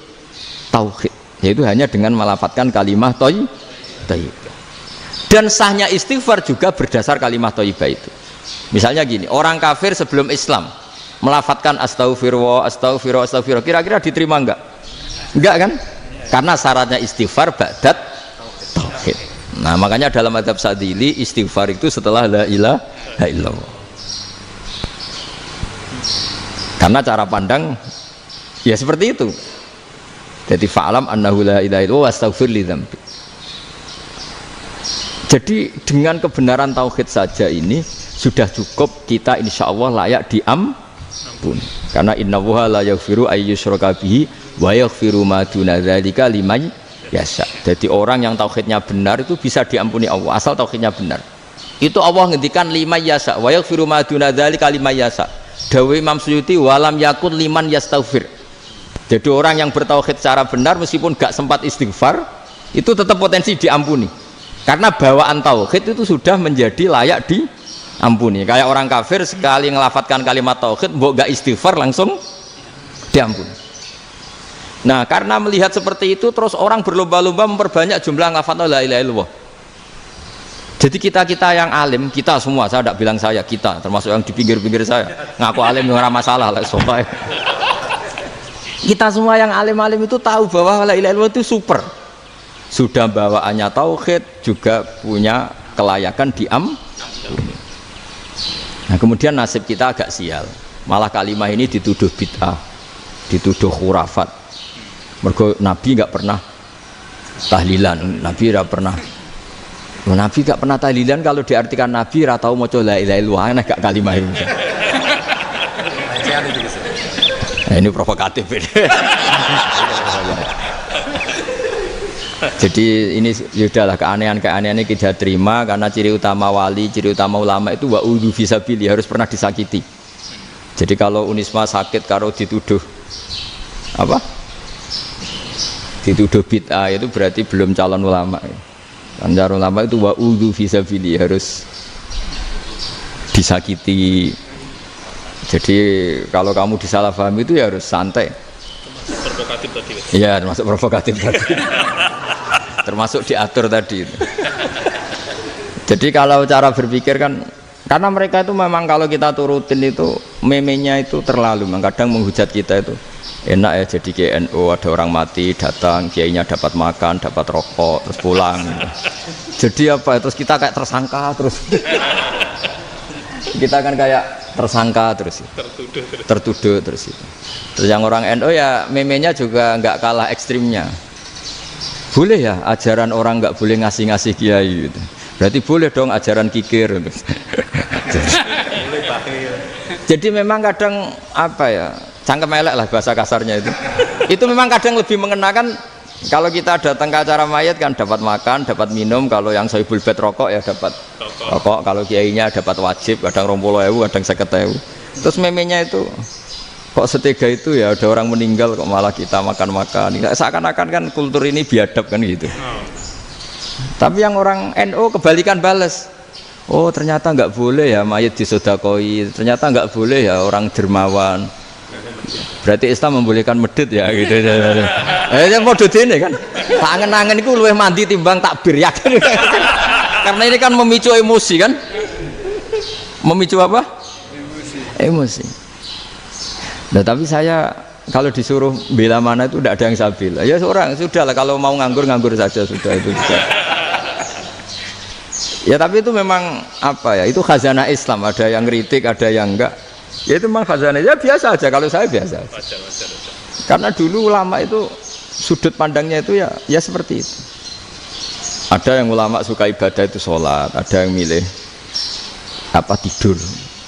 tauhid, yaitu hanya dengan melafadzkan kalimat thayyibah. Dan sahnya istighfar juga berdasar kalimat thayyibah itu. Misalnya gini, orang kafir sebelum Islam melafadzkan astaghfirullah, astaghfirullah, astaghfirullah, kira-kira diterima enggak? Enggak kan? Karena syaratnya istighfar ba'dat tauhid. Nah makanya dalam madzhab Sadili istighfar itu setelah la ilaha illallah. Karena cara pandang ya seperti itu. Jadi fa'alam annahu la ilaha illallah wastaghfir li dzambi. Jadi dengan kebenaran tauhid saja ini sudah cukup kita insya Allah layak diampuni. Karena innallaha la yaghfiru ayyusyraka bihi wa yaghfiru ma duna dzalika liman yasha. Jadi orang yang tauhidnya benar itu bisa diampuni Allah asal tauhidnya benar. Itu Allah ngendikan liman yasha wa yaghfiru ma duna dzalika liman yasha. Dawe Imam Suyuti walam yakun liman yastaghfir. Jadi orang yang bertauhid secara benar meskipun gak sempat istighfar itu tetap potensi diampuni. Karena bawaan tauhid itu sudah menjadi layak diampuni. Kayak orang kafir sekali ngelafatkan kalimat tauhid mbok gak istighfar langsung diampuni. Nah, karena melihat seperti itu terus orang berlomba-lomba memperbanyak jumlah ngelafatkan la ilaha illallah. Jadi kita yang alim, kita semua, saya tidak bilang saya, kita termasuk yang di pinggir-pinggir saya ngaku alim yang ora masalah lah soalnya. Kita semua yang alim-alim itu tahu bahwa la ilaha illallah itu super. Sudah bawaannya tauhid, juga punya kelayakan diampuni. Nah, kemudian nasib kita agak sial. Malah kalimat ini dituduh bid'ah, dituduh khurafat. Mergo Nabi nggak pernah tahlilan, Nabi nggak pernah. Nabi nggak pernah tahlilan kalau diartikan Nabi ora tau maca la ilaha illallah, enak gak kalimat ini. Nah, ini provokatif ini. Jadi ini sudahlah keanehan-keanehan ini kita terima karena ciri utama wali, ciri utama ulama itu wa'udhu fisabilillah, harus pernah disakiti. Jadi kalau Unisma sakit kalau dituduh apa? Dituduh bid'ah itu berarti belum calon ulama. Calon ulama itu wa'udhu fisabilillah, harus disakiti. Jadi kalau kamu disalahpahami itu ya harus santai. Provokatif tadi. Iya, termasuk provokatif tadi. Termasuk diatur tadi. Jadi kalau cara berpikir kan, karena mereka itu memang kalau kita turutin itu memenya itu terlalu, kadang menghujat kita itu enak ya jadi GNU, ada orang mati datang, kiainya dapat makan, dapat rokok, terus pulang. Jadi apa? Terus kita kayak tersangka terus. Kita kan kayak tersangka terus, tertuduh terus itu. Terus yang orang NU ya memenya juga nggak kalah ekstrimnya. Boleh ya ajaran orang nggak boleh ngasih kiai gitu. Berarti boleh dong ajaran kikir. Jadi memang kadang apa ya, cangkem elek lah bahasa kasarnya itu. Itu memang kadang lebih mengenakan. Kalau kita datang ke acara mayat kan dapat makan, dapat minum. Kalau yang sohibul bed rokok ya dapat rokok. Kalau kiainya dapat wajib, kadang 20.000, kadang 50.000. Terus memenya itu kok setega itu ya, ada orang meninggal kok malah kita makan-makan. Seakan-akan kan kultur ini biadab kan gitu. Tapi yang orang NU kebalikan bales. Oh ternyata nggak boleh ya mayit disodakoi, ternyata nggak boleh ya orang dermawan. Berarti Islam membolehkan medit ya gitu. Modus ini kan. Tak angen-angen itu luwih mandi timbang takbir ya kan. Karena ini kan memicu emosi kan. Memicu apa? Emosi. Nah tapi saya kalau disuruh bela mana itu tidak ada yang saya bela. Ya seorang sudah lah, kalau mau nganggur saja sudah itu bisa. Ya tapi itu memang apa ya? Itu khazanah Islam. Ada yang kritik, ada yang enggak. Ya itu memang khazanah. Ya biasa aja kalau saya biasa. Wajar. Karena dulu ulama itu sudut pandangnya itu ya seperti itu. Ada yang ulama suka ibadah itu sholat, ada yang milih apa tidur.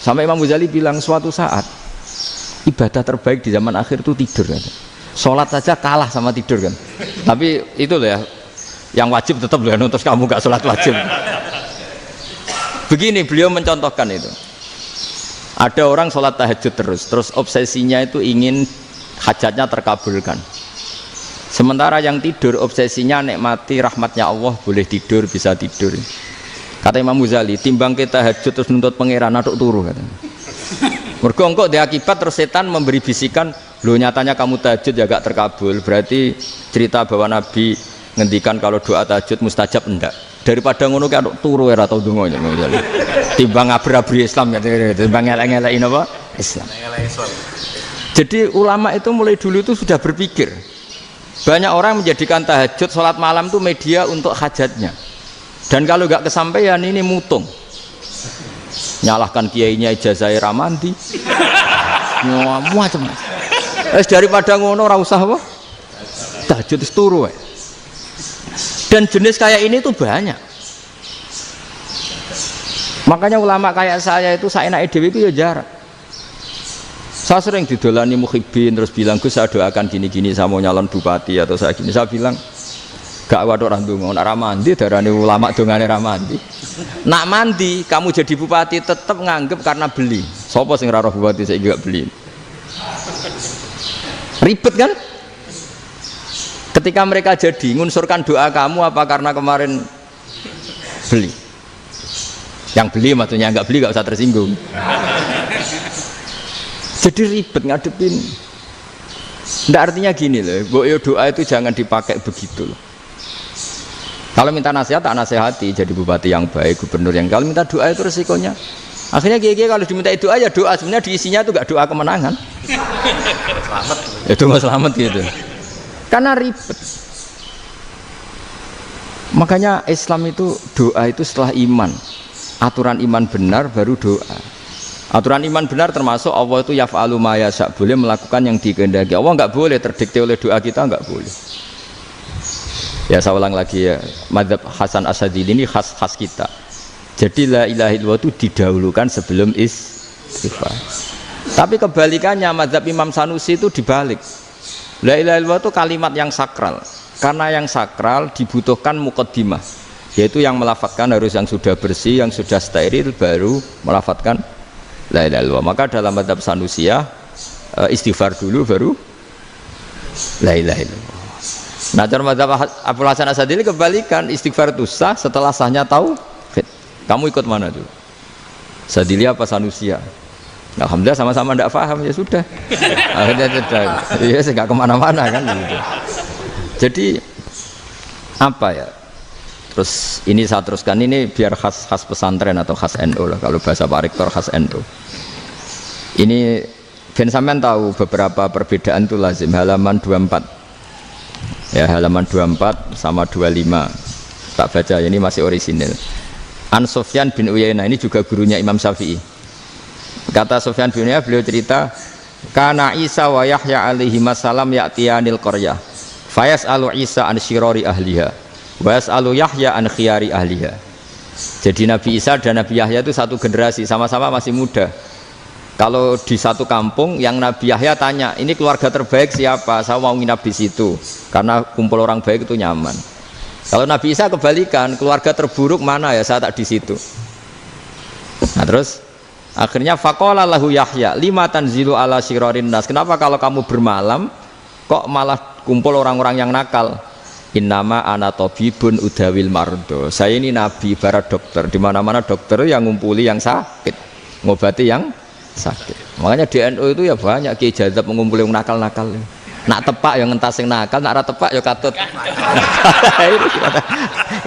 Sampai Imam Ghazali bilang suatu saat ibadah terbaik di zaman akhir itu tidur kan. Sholat saja kalah sama tidur kan. Tapi itu loh ya, yang wajib tetap loh, terus kamu gak sholat wajib. Begini beliau mencontohkan itu. Ada orang sholat tahajud terus obsesinya itu ingin hajatnya terkabulkan. Sementara yang tidur obsesinya nikmati rahmatnya Allah, boleh tidur, bisa tidur. Kata Imam Ghazali, timbang kita tahajud terus nuntut pangeran aduk turu katanya. Mergo engko di akibat terus setan memberi bisikan, "Loh nyatanya kamu tahajud ya gak terkabul." Berarti cerita bahwa Nabi ngendikan kalau doa tahajud mustajab enggak. Daripada ngono ki aduk turu ora tau ndonga ya Imam Ghazali. Timbang ngabra-abri Islam ya, timbang ngelek-ngelekin apa? Islam. Jadi ulama itu mulai dulu itu sudah berpikir. Banyak orang menjadikan tahajud, sholat malam itu media untuk hajatnya. Dan kalau nggak kesampaian ini mutung. Nyalahkan kiainya ijazah ramandi. Macam. Daripada ngono ora usah apa? Tahajud turu. Dan jenis kayak ini tuh banyak. Makanya ulama kayak saya itu saenake dhewe itu ya jarak. Saya sering didolani muhibbin terus bilang, "Gus saya doakan gini-gini, saya mau nyalon bupati atau saya gini." Saya bilang, "Gak waduh orang donga, nak ramandi darane ulama dongane ramandi." Nak mandi kamu jadi bupati tetap nganggep karena beli. Sopo sing ora roh bupati saiki gak beli. Ribet kan? Ketika mereka jadi ngunsurkan doa kamu apa karena kemarin beli? Yang beli maksudnya, nggak beli nggak usah tersinggung. Jadi ribet ngadepin. Nggak, artinya gini loh, boyo doa itu jangan dipakai begitu loh. Kalau minta nasihat tak nasihati, jadi bupati yang baik, gubernur yang. Kalau minta doa itu resikonya. Akhirnya gigi kalau diminta doa ya doa, sebenarnya diisinya itu nggak doa kemenangan. Selamat. Itu nggak selamat gitu. Karena ribet. Makanya Islam itu doa itu setelah iman. Aturan iman benar baru doa. Aturan iman benar termasuk Allah itu yaf'alu ma yasha, boleh melakukan yang dikehendaki. Allah enggak boleh terdikte oleh doa kita, enggak boleh. Ya saya ulang lagi ya, mazhab Hasan Asyadzili ini khas kita. Jadi la ilaha illallah itu didahulukan sebelum istighfar. Tapi kebalikannya mazhab Imam Sanusi itu dibalik. La ilaha illallah itu kalimat yang sakral. Karena yang sakral dibutuhkan muqaddimah, yaitu yang melafadzkan harus yang sudah bersih, yang sudah steril baru melafadzkan la ilaha illallah. Maka dalam mazhab Sanusiyah istighfar dulu baru la ilaha illallah. Nah, dalam mazhab Abu Hasan Asyadzili kebalikan, istighfar itu sah setelah sahnya tauhid. Kamu ikut mana dulu? Asyadzili apa Sanusiyah? Alhamdulillah sama-sama tidak paham, ya sudah. Akhirnya sudah, ya nggak kemana-mana kan gitu. Jadi apa ya? Terus ini saya teruskan, ini biar khas pesantren atau khas NU lah, kalau bahasa Pak Rektor khas NU. Ini ben sampean tahu beberapa perbedaan itu lazim. Halaman 24 ya, halaman 24 sama 25 tak baca, ini masih orisinil. An Sufyan bin Uyainah, ini juga gurunya Imam Syafi'i. Kata Sufyan bin Uyainah, beliau cerita, kana Isa wa Yahya alaihi salam ya'tiyanil qaryah fayas'alu Isa an syirari ahliha wa yas'alu Yahya an khiyari ahliha. Jadi Nabi Isa dan Nabi Yahya itu satu generasi, sama-sama masih muda. Kalau di satu kampung yang Nabi Yahya tanya, ini keluarga terbaik siapa? Saya mau nginap di situ karena kumpul orang baik itu nyaman. Kalau Nabi Isa kebalikan, keluarga terburuk mana ya, saya tak di situ. Nah terus Akhirnya faqala lahu Yahya, lima tanzilu ala syirarin nas. Kenapa kalau kamu bermalam kok malah kumpul orang-orang yang nakal? Innama ana tabibun udawil mardo. Saya ini nabi, barat dokter. Di mana-mana dokter yang ngumpuli yang sakit, ngobati yang sakit. Makanya di NU itu ya banyak Kiai Jazab mengumpuli yang nakal-nakal. Nak tepak yang ngentas yang nakal, nak ora tepak ya katut.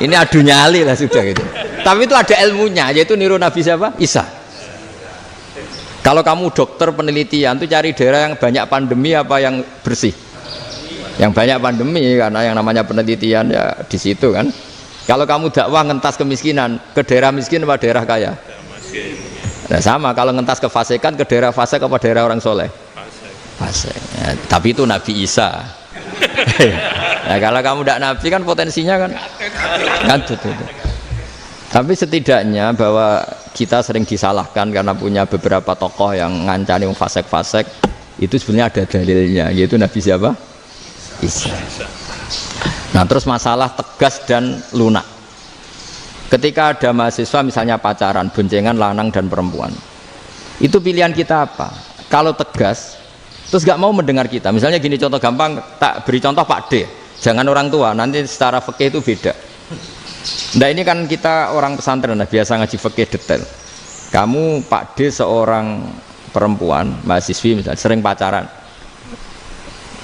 Ini adu nyali lah sudah gitu. Tapi itu ada ilmunya, yaitu niru Nabi siapa? Isa. Kalau kamu dokter penelitian tuh cari daerah yang banyak pandemi apa yang bersih? Yang banyak pandemi, karena yang namanya penelitian ya di situ kan. Kalau kamu dakwah ngentas kemiskinan, ke daerah miskin apa daerah kaya? Nah, sama kalau ngentas kefasikan, ke daerah fasik apa daerah orang soleh? Fasik. Ya, tapi itu Nabi Isa. Nah, kalau kamu tidak Nabi kan potensinya kan ngantut itu. Tapi setidaknya bahwa kita sering disalahkan karena punya beberapa tokoh yang ngancani fasik-fasik, itu sebenarnya ada dalilnya, yaitu Nabi siapa? Isa. Nah, terus masalah tegas dan lunak. Ketika ada mahasiswa misalnya pacaran, boncengan lanang dan perempuan, itu pilihan kita apa? Kalau tegas, terus gak mau mendengar kita. Misalnya gini, contoh gampang, tak beri contoh Pak D. Jangan orang tua, nanti secara fikih itu beda. Nah, ini kan kita orang pesantren, biasa ngaji fikih detail. Kamu Pak D seorang perempuan, mahasiswi misalnya, sering pacaran.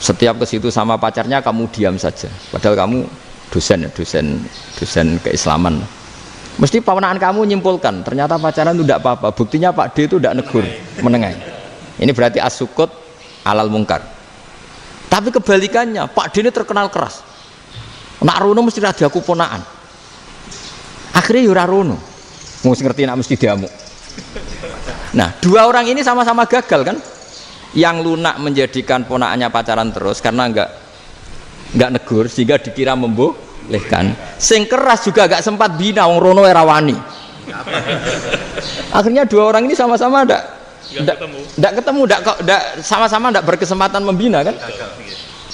Setiap ke situ sama pacarnya kamu diam saja, padahal kamu dosen keislaman. Mesti pawanaan kamu nyimpulkan ternyata pacaran itu tidak apa-apa. Buktinya Pak D itu tidak negur, menengahi. Ini berarti as-sukut alal mungkar. Tapi kebalikannya, Pak D ini terkenal keras. Nak rono mesti ada aku ponaan. Akhirnya yura rono, mesti ngerti nak mesti diamuk. Nah, dua orang ini sama-sama gagal kan? Yang lunak menjadikan ponakannya pacaran terus karena enggak negur sehingga dikira membolehkan. Sing keras juga enggak sempat bina wong rono era wani. Akhirnya dua orang ini sama-sama enggak ketemu, sama-sama enggak berkesempatan membina kan?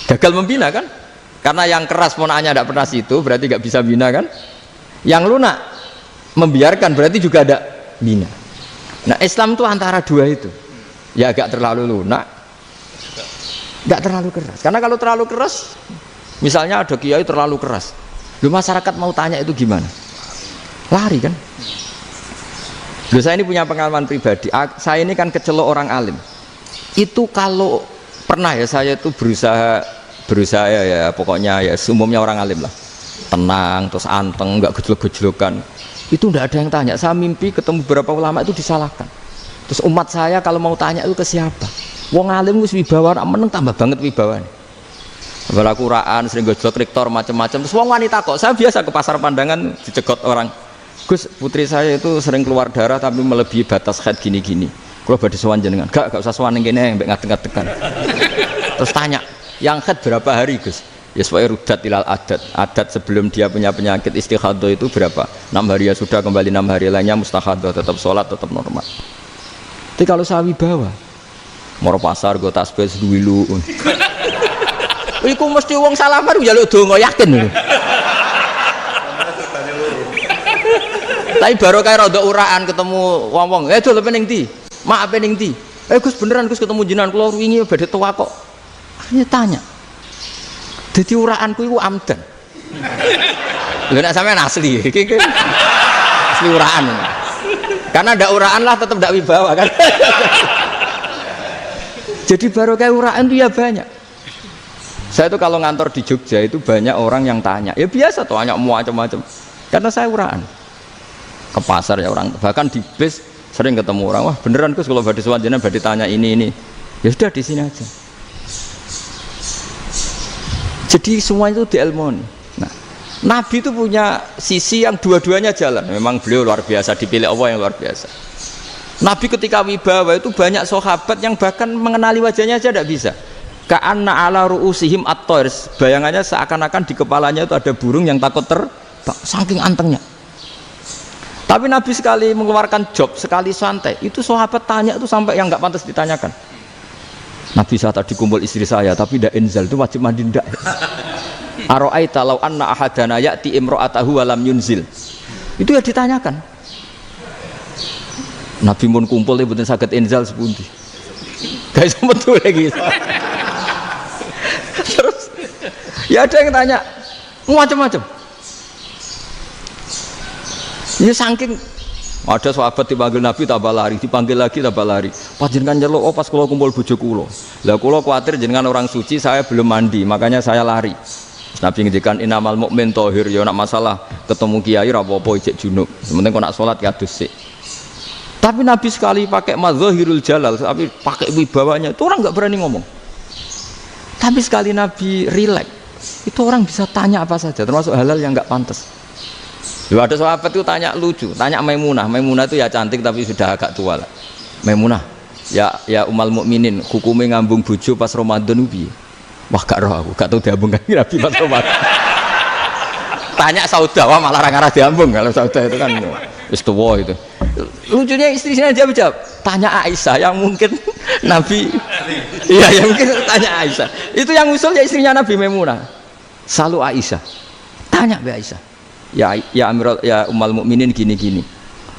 Gagal membina kan? Karena yang keras ponakannya enggak pernah situ, berarti enggak bisa bina kan? Yang lunak membiarkan berarti juga ada bina. Nah, Islam itu antara dua itu. Ya agak terlalu lunak, nggak terlalu keras. Karena kalau terlalu keras, misalnya ada kiai terlalu keras, lu masyarakat mau tanya itu gimana? Lari kan? Lu saya ini punya pengalaman pribadi. Saya ini kan kecelok orang alim. Itu kalau pernah ya saya itu berusaha ya pokoknya ya umumnya orang alim lah, tenang terus anteng, nggak gejlok-gejlokan. Itu nggak ada yang tanya. Saya mimpi ketemu beberapa ulama itu disalahkan. Terus umat saya kalau mau tanya itu ke siapa? Wong alim wis wibawa, meneng tambah banget wibawane. Bala Quran sering gojlok rektor macam-macam. Terus wong wanita kok, saya biasa ke pasar pandangan dicegot orang. Gus, putri saya itu sering keluar darah tapi melebihi batas haid gini-gini. Kalau badhe sowan jenengan, gak usah sowan ning kene mbek ngadeg-ngadegan. Terus tanya, yang haid berapa hari, Gus? Ya supaya rudat ilal adat sebelum dia punya penyakit istihadah itu berapa? 6 hari ya sudah, kembali 6 hari lainnya mustahadah, tetap sholat, tetap normal. Tapi kalau saya wibawa, moro pasar gue tasbih seduwilu. Iku mesti wong salaman njaluk donga yakin lho. Tapi baru kayak rada uraan ketemu wong-wong, dol pening ndi? Mak pening ndi? Gus beneran Gus ketemu jenengan kula wingi badhe tuwa kok. Akhirnya tanya. Dadi uraanku iku amdan. Lho nek sampean asli iki asli uraan. Karena ndak uraan lah tetap ndak wibawa kan. Jadi baru kayak uraan itu ya banyak. Saya tuh kalau ngantor di Jogja itu banyak orang yang tanya. Ya biasa tuh tanya macam-macam. Karena saya uraan. Ke pasar ya orang, bahkan di bis sering ketemu orang. Wah beneran Gus kalau badhe sowan jenengan badhe tanya ini. Ya sudah di sini aja. Jadi semua itu diilmoni. Nah, Nabi itu punya sisi yang dua-duanya jalan. Memang beliau luar biasa, dipilih Allah yang luar biasa. Nabi ketika wibawa itu banyak sahabat yang bahkan mengenali wajahnya aja tidak bisa. Ka'anna ala ru'usihim at-tayr. Bayangannya seakan-akan di kepalanya itu ada burung yang takut terbang, saking antengnya. Tapi Nabi sekali mengeluarkan job, sekali santai, itu sahabat tanya itu sampai yang nggak pantas ditanyakan. Nabi saat tadi kumpul istri saya, tapi tidak inzal itu wajib mandi ndak. Aro'aita law anna ahadana ya'ti imro'atahu walam yunzil. Itu ya ditanyakan. Nabi pun kumpul mboten saged inzal sepundi. Guys metu lagi. Terus ya ada yang tanya macam-macam. Ya saking ada sahabat dipanggil Nabi tambah lari, dipanggil lagi tambah lari. Panjenengan nyeluk, oh pas kula kumpul bojo kula. Lah kula kuwatir jenengan orang suci, saya belum mandi, makanya saya lari. Nabi ngendikan innamal mukmin thahir, ya nak masalah ketemu kiai ra apa-apa ijek junub. Penting kok nak salat ya dhisik. Tapi Nabi sekali pakai madzahirul jalal, tapi pakai wibawanya, itu orang nggak berani ngomong. Tapi sekali Nabi rileks, itu orang bisa tanya apa saja, termasuk halal yang nggak pantas. Loh, ada sahabat itu tanya lucu, tanya Maimunah. Maimunah itu ya cantik tapi sudah agak tua lah. Maimunah, ya umal mukminin, hukumnya ngambung bojo pas Ramadan ubi. Wah gak roh aku, gak tahu diambungkan Nabi pas Ramadan. Tanya Saudah, wah malah orang-orang diambung kalau Saudah itu kan wis tuwa itu. Lucunya istrinya dia jawab, tanya Aisyah yang mungkin Nabi, iya yang mungkin tanya Aisyah. Itu yang usul ya istrinya Nabi Maimunah. Selalu Aisyah, tanya be Aisyah. Ya Amirul ya umal mukminin gini-gini.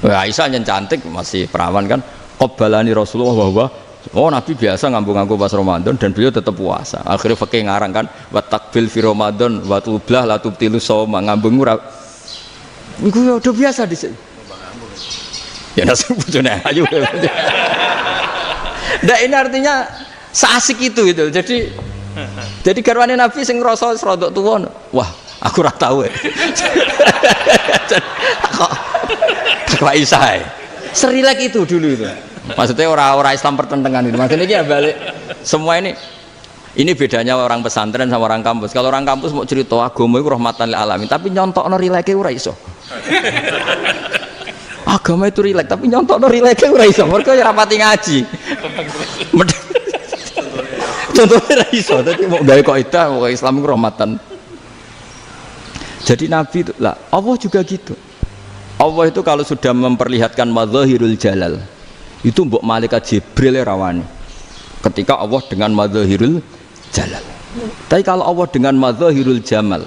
Aisyah yang cantik masih perawan kan. Qabbalani Rasulullah bahwa oh Nabi biasa ngambung-ngambung pas Ramadan dan beliau tetap puasa. Akhirnya fakih ngarang kan wa takbil fi Ramadan wa tublah la tubtilu shauma ngambung ora. Iku udah biasa di sini. Ya nasi bojone ayu. Nah ini artinya seasik itu gitu. Jadi garwane Nabi sing ngrasa rodok tuwa. Wah, aku ora tahu ya. Kok Aisyah. Serilek itu dulu itu. Maksudnya orang Islam pertentangan itu. Maksudnya dia balik semua ini bedanya orang pesantren sama orang kampus. Kalau orang kampus mau cerita agama itu rahmatan lil alamin, tapi nyontokno rileke ora iso. Agama itu rilek, tapi nyontokno rileke ora iso. Mergo ya rapati ngaji. Contohnya ora iso, dadi mau gawe kaidah mau Islam itu rahmatan. Jadi Nabi itu lah, Allah juga gitu. Allah itu kalau sudah memperlihatkan madzahirul jalal, itu mbok malaikat Jibril rawani. Ketika Allah dengan madzahirul jalal. Tapi kalau Allah dengan madzahirul jamal,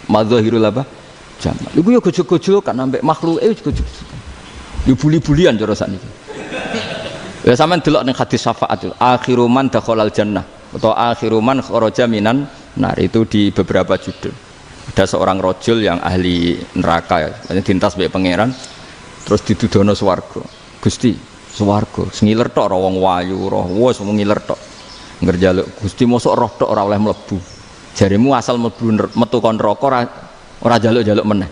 madzahirul apa? Jamal. Iku yo gojol-gojol kan sampai makhluke yo gojol. Yo buli-bulian cara sakniki. Ya sampean delok ning hadis syafaat itu, akhiru man dakhalal jannah atau akhiru man kharaja minan nar, itu di beberapa judul. Ada seorang rojul yang ahli neraka ya, dintas mbek pangeran, terus ditudono swarga. Gusti, swarga, ngiler tok ora wong wayu, roh wis ngiler tok. Ngerjaluk Gusti mosok roh tok ora oleh mlebu. Jarimu asal mlebu metu kon neraka ora jaluk-jaluk meneh.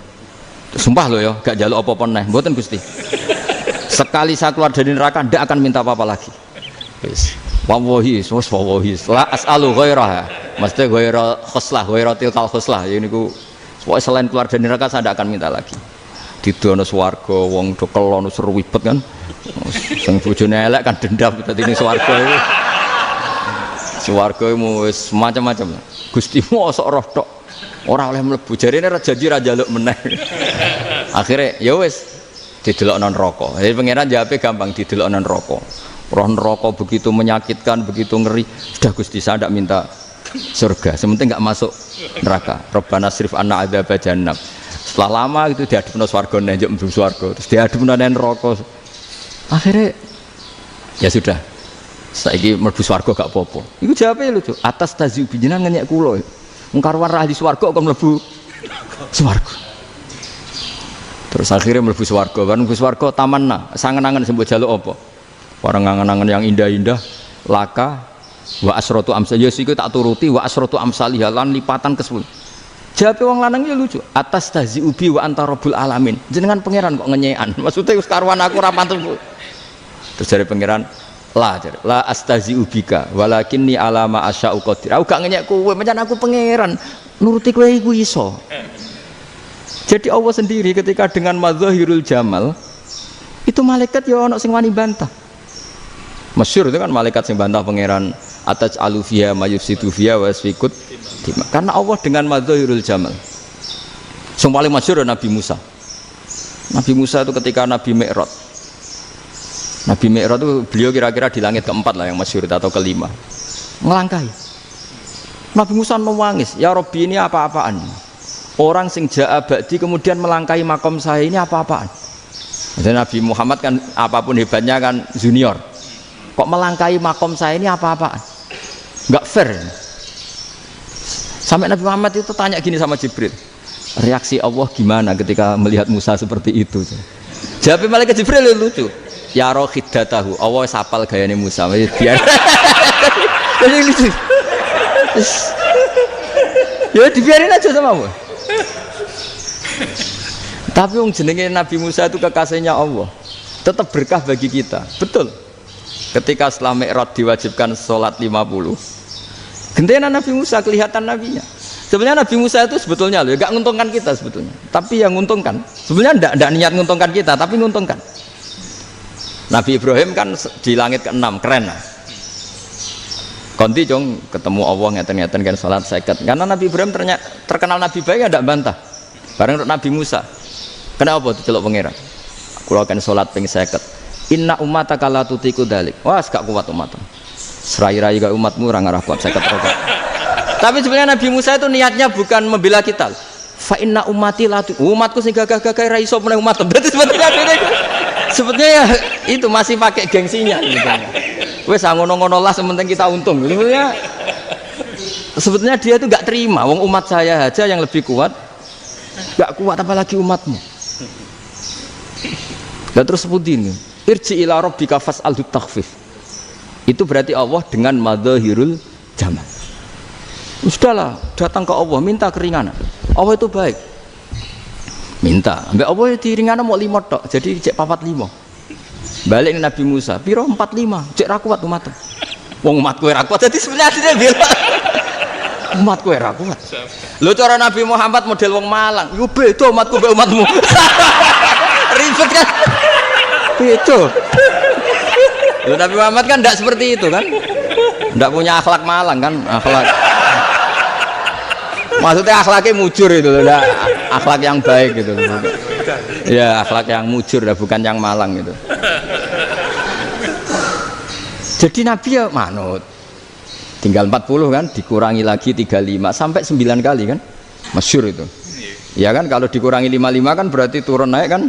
Sumpah lho ya, gak jaluk apa-apa meneh. Mboten Gusti. Sekali saya keluar dari neraka ndak akan minta apa-apa lagi. Wis. Wallahi, wallahi, la as'alu ghairah. Mesti ghairah khoslah, ghairah tilkal khoslah. Ya niku selain keluar dari neraka saya tidak akan minta lagi. Didono swarga wong do kelon seru wibet kan. Sing bojone elek kan dendam dadi ning swarga iku. Swarga iku wis macam-macam. Gusti mosok roh tok ora oleh mlebu. Jarine ra janji ra njaluk meneh. Akhire ya wis didelokno neraka. Jadi pangeran jawabe gampang, didelokno neraka. Roh neraka begitu menyakitkan, begitu ngeri. Sudah Gusti saya tidak minta surga, sementing nggak masuk neraka. Rabbana srif anna adzaba jahannam. Setelah lama itu diadepno swarga njuk mlebu swarga, terus diadepno nang neraka. Akhirnya ya sudah. Saiki mlebu swarga gak apa-apa. Iku jawabe lucu. Atas taziu bijinan ngenyek kula. Wong karuan ra di swarga kok mlebu swarga. Terus akhirnya mlebu swarga, kan mlebu swarga tamanna, sangen-angen sembo jaluk apa? Orang ngangen-angen yang indah-indah, laka wa asratu amsal ya siku tak turuti wa asratu amsalih lan lipatan ke-10. Jawabe wong lanang ya lucu. Atas tazi ubi wa anta rabbul alamin. Jenengan pangeran kok ngenyekan. Maksudnya wis karuan aku ora pantes. Terus jare pangeran, la astazi ubika walakinni ala ma asya'u qadir. Aku gak ngenyek kowe, pancen aku pangeran. Nuruti kowe iku iso. Jadi Allah sendiri ketika dengan madzahirul jamal itu malaikat ya ono sing wani bantah. Masyhur itu kan malaikat sing bantah pangeran ataj alufiya mayufsitu fiya wasfikut. Karena Allah dengan madzahirul jamal. Sing paling masyhur Nabi Musa. Nabi Musa itu ketika Nabi Mi'raj. Nabi Mi'raj itu beliau kira-kira di langit keempat lah yang masyhur atau kelima. Ngelangkahi. Nabi Musa nangis, ya Rabbi ini apa-apaan? Orang sing ja'a ba'di kemudian melangkahi makom saya ini apa-apaan? Jadi Nabi Muhammad kan apapun hebatnya kan junior. Kok melangkahi makom saya ini apa-apaan? Enggak fair. Sampai Nabi Muhammad itu tanya gini sama Jibril, reaksi Allah gimana ketika melihat Musa seperti itu? Jawab malaikat Jibril lucu. Ya roh khiddatahu, Allah sapal gayane Musa. Biar. Jadi lucu. Ya dibiarin aja sama Allah. Tapi yang jenenge Nabi Musa itu kekasihnya Allah, tetap berkah bagi kita. Betul. Ketika setelah Mi'raj diwajibkan sholat 50, gentenan Nabi Musa kelihatan nabinya. Sebenarnya Nabi Musa itu sebetulnya loh, gak nguntungkan kita sebetulnya. Tapi yang nguntungkan, sebenarnya tidak niat nguntungkan kita, tapi nguntungkan. Nabi Ibrahim kan di langit ke-6, keren lah. Konti jong ketemu Allah ngeten-ngeten kan sholat seket. Karena Nabi Ibrahim terkenal Nabi baik, tidak bantah. Bareng Nabi Musa. Kenapa diceluk pangeran? Kula akan salat ping 50. Inna ummataka la tutiku dalik. Wah, gak kuat umatmu. Serai-rai gak umatmu ora ngarah kuat 50 rakaat. Tapi sebenarnya Nabi Musa itu niatnya bukan membela kita. Fa inna ummati la umatku sing gagah-gagah ra iso meneh umat. Berarti sebetulnya ya itu masih pakai gengsinya gitu. Wes ngono-ngono lah sementing kita untung. Sebetulnya dia itu gak terima wong umat saya aja yang lebih kuat. Gak kuat apalagi umatmu. Dan terus sebutin irji ila rabbika fas'alhu takhfif. Itu berarti Allah dengan madzahirul jamal. Sudahlah, datang ke Allah minta keringanan. Allah itu baik. Minta, ambek Allah di ringanan mau 5 tok, jadi cek 45. Balik ke Nabi Musa, piro 45, cek ra kuat umatmu. Wong umatku ora kuat, jadi sebenarnya dia bilang umatku ora kuat. Lho cara Nabi Muhammad model wong Malang, yo beda umatku mbek umatmu. Ribet kan? Itu. Loh, Nabi Muhammad kan tidak seperti itu kan? Tidak punya akhlak Malang kan? Akhlak. Maksudnya akhlaknya mujur itu loh, akhlak yang baik gitu. Ya akhlak yang mujur, bukan yang Malang gitu. Jadi Nabi ya manut. Tinggal 40 kan, dikurangi lagi 35 sampai 9 kali kan? Masyhur itu. Ya kan kalau dikurangi 55 kan berarti turun naik kan?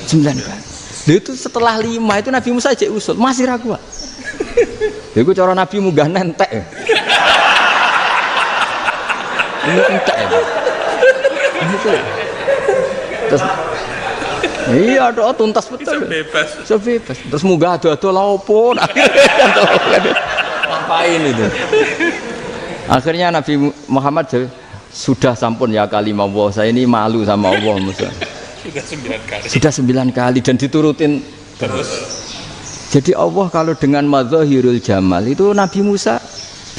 9 kali. Itu setelah 5 itu Nabi Musa cek usul masih ragu. Itu cara Nabi munggah nentek. Ini entek ya. Terus iya doa tuntas betul. Sebebas. Terus munggah ado-ado lha opo? Ngapain itu? Akhirnya Nabi Muhammad sudah sampun ya kalimah Allah. Saya ini malu sama Allah Musa. Sudah 9 kali dan diturutin terus. Jadi Allah kalau dengan madzahirul jamal itu Nabi Musa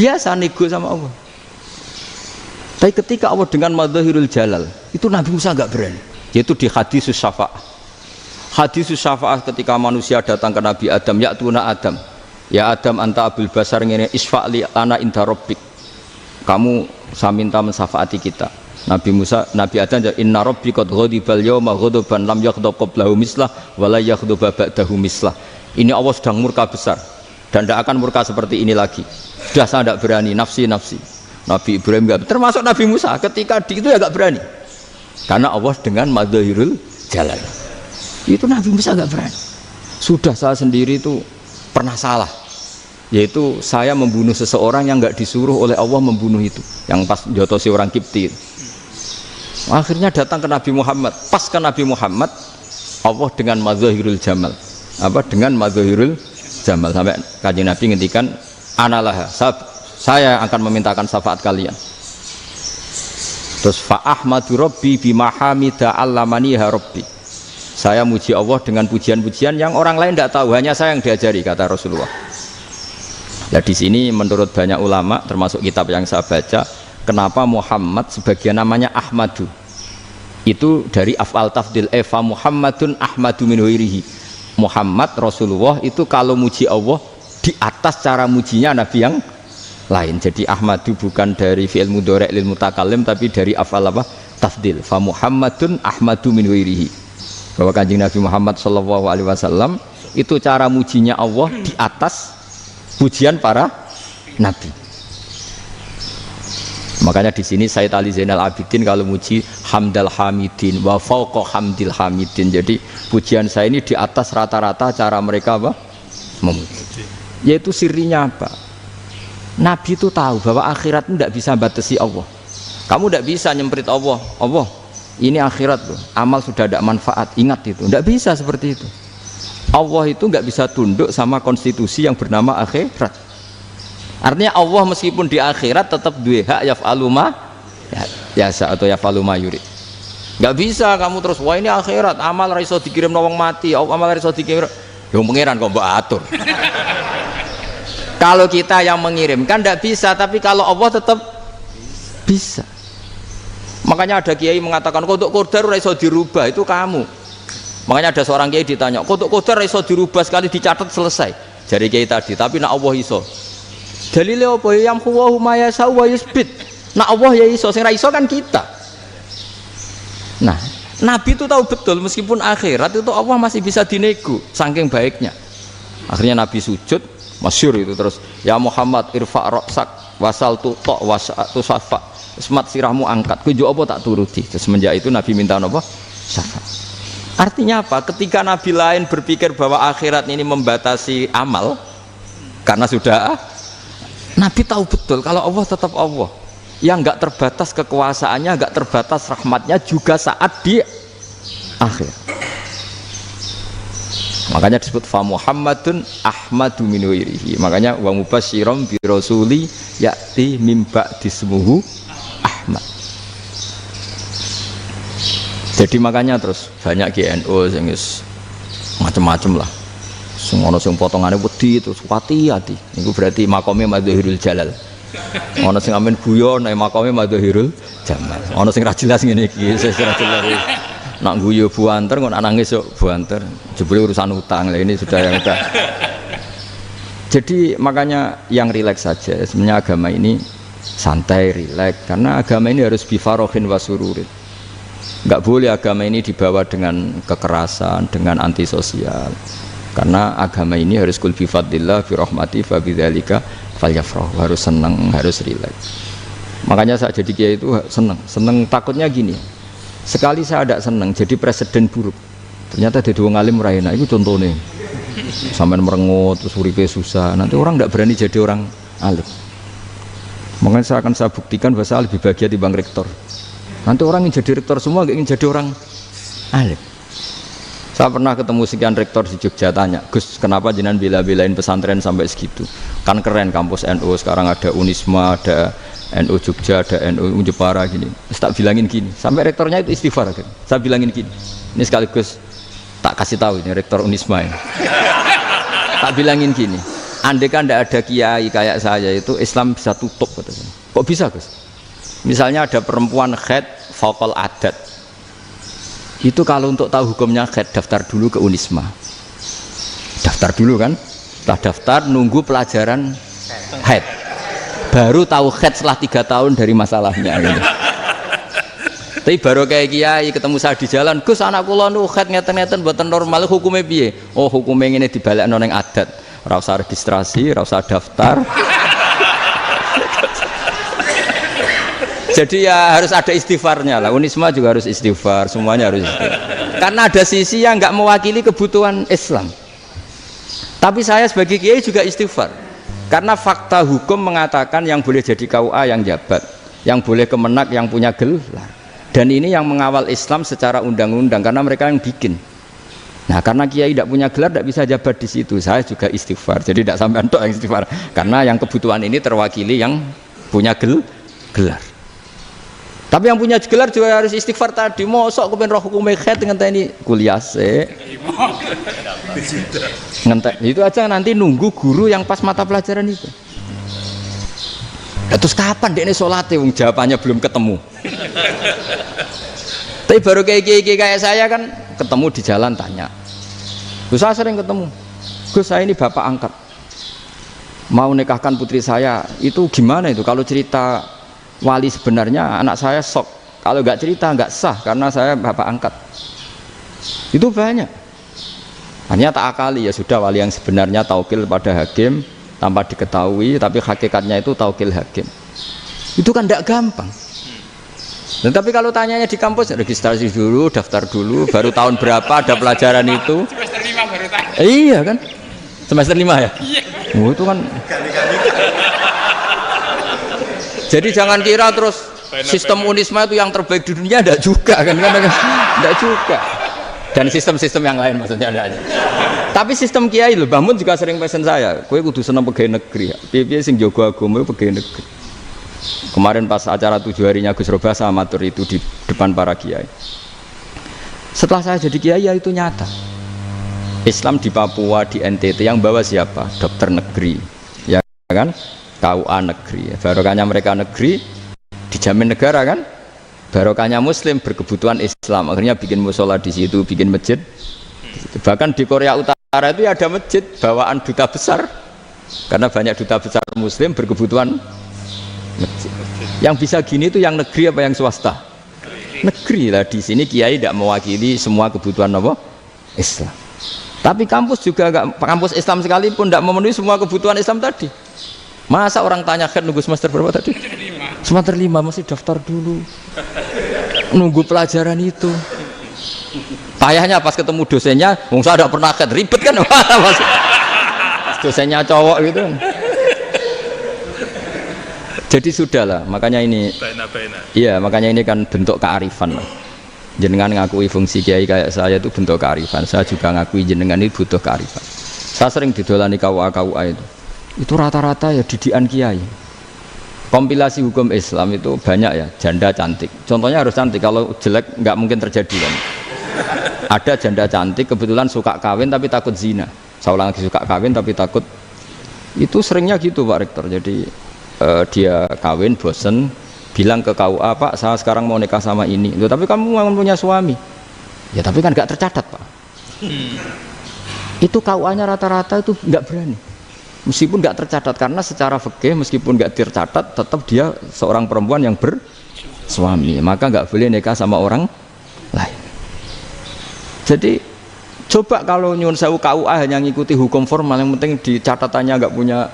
biasa nego sama Allah. Tapi ketika Allah dengan madzahirul jalal itu Nabi Musa enggak berani. Yaitu di hadis syafa'ah. Hadis syafa'ah ketika manusia datang ke Nabi Adam, ya tuna Adam. Ya Adam anta abul basar ngene isfa'li ana inda rabbik. Kamu saya minta mensafaati kita. Nabi Musa, Nabi Adam inna rabbi qad ghadibal yawma ghadaban lam yaghdab qablahu mislah wa la yaghdab ba'dahu mislah. Ini Allah sedang murka besar dan tidak akan murka seperti ini lagi. Sudah saya tidak berani, nafsi. Nabi Ibrahim enggak, termasuk Nabi Musa ketika di itu ya enggak berani. Karena Allah dengan madzahirul jalal. Itu Nabi Musa enggak berani. Sudah saya sendiri itu pernah salah. Yaitu saya membunuh seseorang yang enggak disuruh oleh Allah membunuh itu. Yang pas jotosi orang Kipti. Akhirnya datang ke Nabi Muhammad. Pas ke Nabi Muhammad Allah dengan madzahirul jamal. Apa dengan madzahirul jamal sampai Kanjeng Nabi ngendikan analah saya akan memintakan syafaat kalian. Terus fa ahmadu rabbi bima hamida allamaniha rabbi. Saya muji Allah dengan pujian-pujian yang orang lain tidak tahu, hanya saya yang diajari, kata Rasulullah. Nah di sini menurut banyak ulama termasuk kitab yang saya baca, kenapa Muhammad sebagian namanya Ahmadu? Itu dari af'al tafdil fa Muhammadun Ahmadu min ghairihi. Muhammad Rasulullah itu kalau muji Allah di atas cara mujinya Nabi yang lain. Jadi Ahmadu bukan dari fi'il mudhari' lil mutakallim tapi dari af'al apa? Tafdil. Fa Muhammadun Ahmadu min ghairihi. Bahwa Kanjeng Nabi Muhammad sallallahu alaihi wasallam itu cara mujinya Allah di atas pujian para nabi. Makanya di sini Sayyid Ali Zainal Abidin kalau muji hamdal hamidin wa fauqa hamdil hamidin. Jadi pujian saya ini di atas rata-rata cara mereka apa? Memuji. Yaitu sirinya apa? Nabi itu tahu bahwa akhirat itu tidak bisa batasi Allah. Kamu tidak bisa nyemprit Allah. Allah, ini akhirat loh. Amal sudah ada manfaat. Ingat itu. Tidak bisa seperti itu. Allah itu nggak bisa tunduk sama konstitusi yang bernama akhirat. Artinya Allah meskipun di akhirat tetap duwe hak yaf'alu ma yasa atau yaf'alu ma yurid. Nggak bisa kamu terus wah ini akhirat amal ra iso dikirim wong mati, amal ra iso dikirim. Yo pangeran kok mbok atur. Kalau kita yang mengirimkan tidak bisa, tapi kalau Allah tetap bisa. Makanya ada kiai mengatakan kodok qadar ora iso dirubah, itu kamu. Makanya ada seorang kiai ditanya, kodok qadar ora iso dirubah sekali dicatat selesai. Jari kiai tadi, tapi nak Allah iso. Dalile apa ya yamhu ma yasha wa yusbit. Nak Allah ya iso, sing ra iso kan kita. Nah, Nabi itu tahu betul meskipun akhirat itu Allah masih bisa dinego saking baiknya. Akhirnya Nabi sujud, masyhur itu terus, ya Muhammad irfa' ra'sak wasal tutok wasatu safa. Semat sirahmu angkat. Kuwi apa tak turuti. Semenjak itu Nabi minta apa? Syafa. Artinya apa? Ketika Nabi lain berpikir bahwa akhirat ini membatasi amal karena sudah Nabi tahu betul kalau Allah tetap Allah. Yang enggak terbatas kekuasaannya, enggak terbatas rahmatnya juga saat di akhir. Makanya disebut fa Muhammadun Ahmadu min wirihi. Makanya wa mubasyiran bi rasuli ya'ti mim ba'di ismuhu Ahmad. Jadi makanya terus banyak GNU sing macam-macam lah. Semono sing potongane wedi terus hati-hati. Niku berarti makome Madzhirul Jalal. Ono sing amen guyon nek makome Madzhirul Jamal. Ono sing ra jelas ngene iki, sing ra jelas. Nak guyu buanter kok nangis kok buanter. Jebule urusan utang. Lah ini sudah yang udah. Jadi makanya yang rileks saja. Sebenarnya agama ini santai, rileks karena agama ini harus bifarohin wasururin. Enggak boleh agama ini dibawa dengan kekerasan, dengan antisosial. Karena agama ini harus kul bi fadlillah bi rahmati fa bidzalika falyafrah, harus senang, harus rileks. Makanya saya jadi kiai itu senang takutnya gini. Sekali saya tidak senang jadi presiden buruk. Ternyata jadi wong alim ra enak, itu contohnya. Sampean merengut terus uripe susah, nanti orang tidak berani jadi orang alim. Makanya saya buktikan bahwa saya lebih bahagia dibanding rektor. Nanti orang ingin jadi rektor semua, gak ingin jadi orang alim. Saya pernah ketemu sekian rektor di Jogja, tanya, Gus, kenapa jenengan bela-belain pesantren sampai segitu? Kan keren kampus NU, sekarang ada Unisma, ada NU Jogja, ada NU Jepara gini. Terus tak bilangin gini, sampai rektornya itu istighfar. Saya bilangin gini, ini sekaligus tak kasih tahu ini rektor Unisma ini. Tak bilangin gini, andai kan tidak ada kiai kayak saya itu Islam bisa tutup. Kok bisa, Gus? Misalnya ada perempuan haid faqal adat. Itu kalau untuk tahu hukumnya haid daftar dulu ke Unisma. Daftar dulu kan? Setelah daftar nunggu pelajaran haid. Baru tahu haid setelah 3 tahun dari masalahnya gitu. Tapi baru kayak kiai ketemu saya di jalan, Gus anak kula nu haid ngeten-ngeten mboten normal, hukumnya piye? Oh, hukumnya ngene dibalekno ning adat. Ora usah registrasi, ora usah daftar. Jadi ya harus ada istighfarnya lah. Unisma juga harus istighfar, semuanya harus istighfar. Karena ada sisi yang nggak mewakili kebutuhan Islam. Tapi saya sebagai kiai juga istighfar. Karena fakta hukum mengatakan yang boleh jadi KUA yang jabat, yang boleh kemenak yang punya gelar. Dan ini yang mengawal Islam secara undang-undang karena mereka yang bikin. Nah, karena kiai tidak punya gelar tidak bisa jabat di situ. Saya juga istighfar. Jadi tidak sampai entok yang istighfar. Karena yang kebutuhan ini terwakili yang punya gelar. Tapi yang punya gelar juga harus istighfar tadi. Mosok kepen roh hukum haid ngenteni kuliah se. Itu aja nanti nunggu guru yang pas mata pelajaran itu. Terus kapan dekne salate wong jawabannya belum ketemu. Tapi baru kayak saya kan ketemu di jalan tanya. Gus saya sering ketemu. Gus saya ini bapak angkat. Mau nikahkan putri saya, itu gimana itu kalau cerita wali sebenarnya anak saya sok, kalau nggak cerita nggak sah karena saya bapak angkat. Itu banyak. Hanya tak akali ya sudah wali yang sebenarnya taukil pada hakim tanpa diketahui, tapi hakikatnya itu taukil hakim. Itu kan tidak gampang. Nah, tapi kalau tanyanya di kampus, registrasi dulu, daftar dulu, baru tahun berapa ada pelajaran itu. Semester 5 baru tanya. Iya kan? Semester 5 ya? Iya. Oh, itu kan. Jadi jangan kira terus sistem Unisma itu yang terbaik di dunia, enggak juga kan? Enggak juga. Dan sistem-sistem yang lain maksudnya ada aja. Tapi sistem kiai lho, Mbah Mun juga sering pesen saya, kowe kudu seneng pegawai negeri. Piye-piye sing jaga agama pegawai negeri. Kemarin pas acara 7 harinya Gus Robah saya matur itu di depan para kiai. Setelah saya jadi kiai ya itu nyata. Islam di Papua, di NTT yang bawa siapa? Dokter negeri, ya kan? KUA negeri. Barokahnya mereka negeri dijamin negara kan? Barokahnya Muslim berkebutuhan Islam. Akhirnya bikin musola di situ, bikin masjid. Bahkan di Korea Utara itu ada masjid bawaan duta besar, karena banyak duta besar Muslim berkebutuhan masjid. Yang bisa gini itu yang negeri apa yang swasta? Negeri lah. Di sini kiai tidak mewakili semua kebutuhan apa? Islam. Tapi kampus juga enggak, kampus Islam sekalipun tidak memenuhi semua kebutuhan Islam tadi. Masa orang tanya kan nunggu semester berapa tadi? Semester 5 masih daftar dulu. Nunggu pelajaran itu. Payahnya pas ketemu dosennya, wong saya tidak pernah ribet kan? Dosennya cowok gitu. Jadi sudahlah, makanya ini. Iya, makanya ini kan bentuk kearifan. Jenengan ngakui fungsi kiai kayak saya itu bentuk kearifan. Saya juga ngakui jenengan ini butuh kearifan. Saya sering didolani KUA itu. Itu rata-rata ya didikan kiai. Kompilasi hukum Islam itu banyak ya, janda cantik. Contohnya harus cantik, kalau jelek nggak mungkin terjadi kan. Ada janda cantik kebetulan suka kawin tapi takut zina. Saya ulang lagi, suka kawin tapi takut. Itu seringnya gitu Pak Rektor. Jadi dia kawin bosen, bilang ke KUA, Pak saya sekarang mau nikah sama ini. Loh, tapi kamu mau punya suami. Ya tapi kan nggak tercatat Pak. Itu KUA-nya rata-rata itu nggak berani. Meskipun nggak tercatat, karena secara fikih meskipun nggak tercatat tetap dia seorang perempuan yang bersuami, maka nggak boleh nikah sama orang lain. Jadi coba kalau nyun sewu KUA hanya ngikuti hukum formal, yang penting di catatannya nggak punya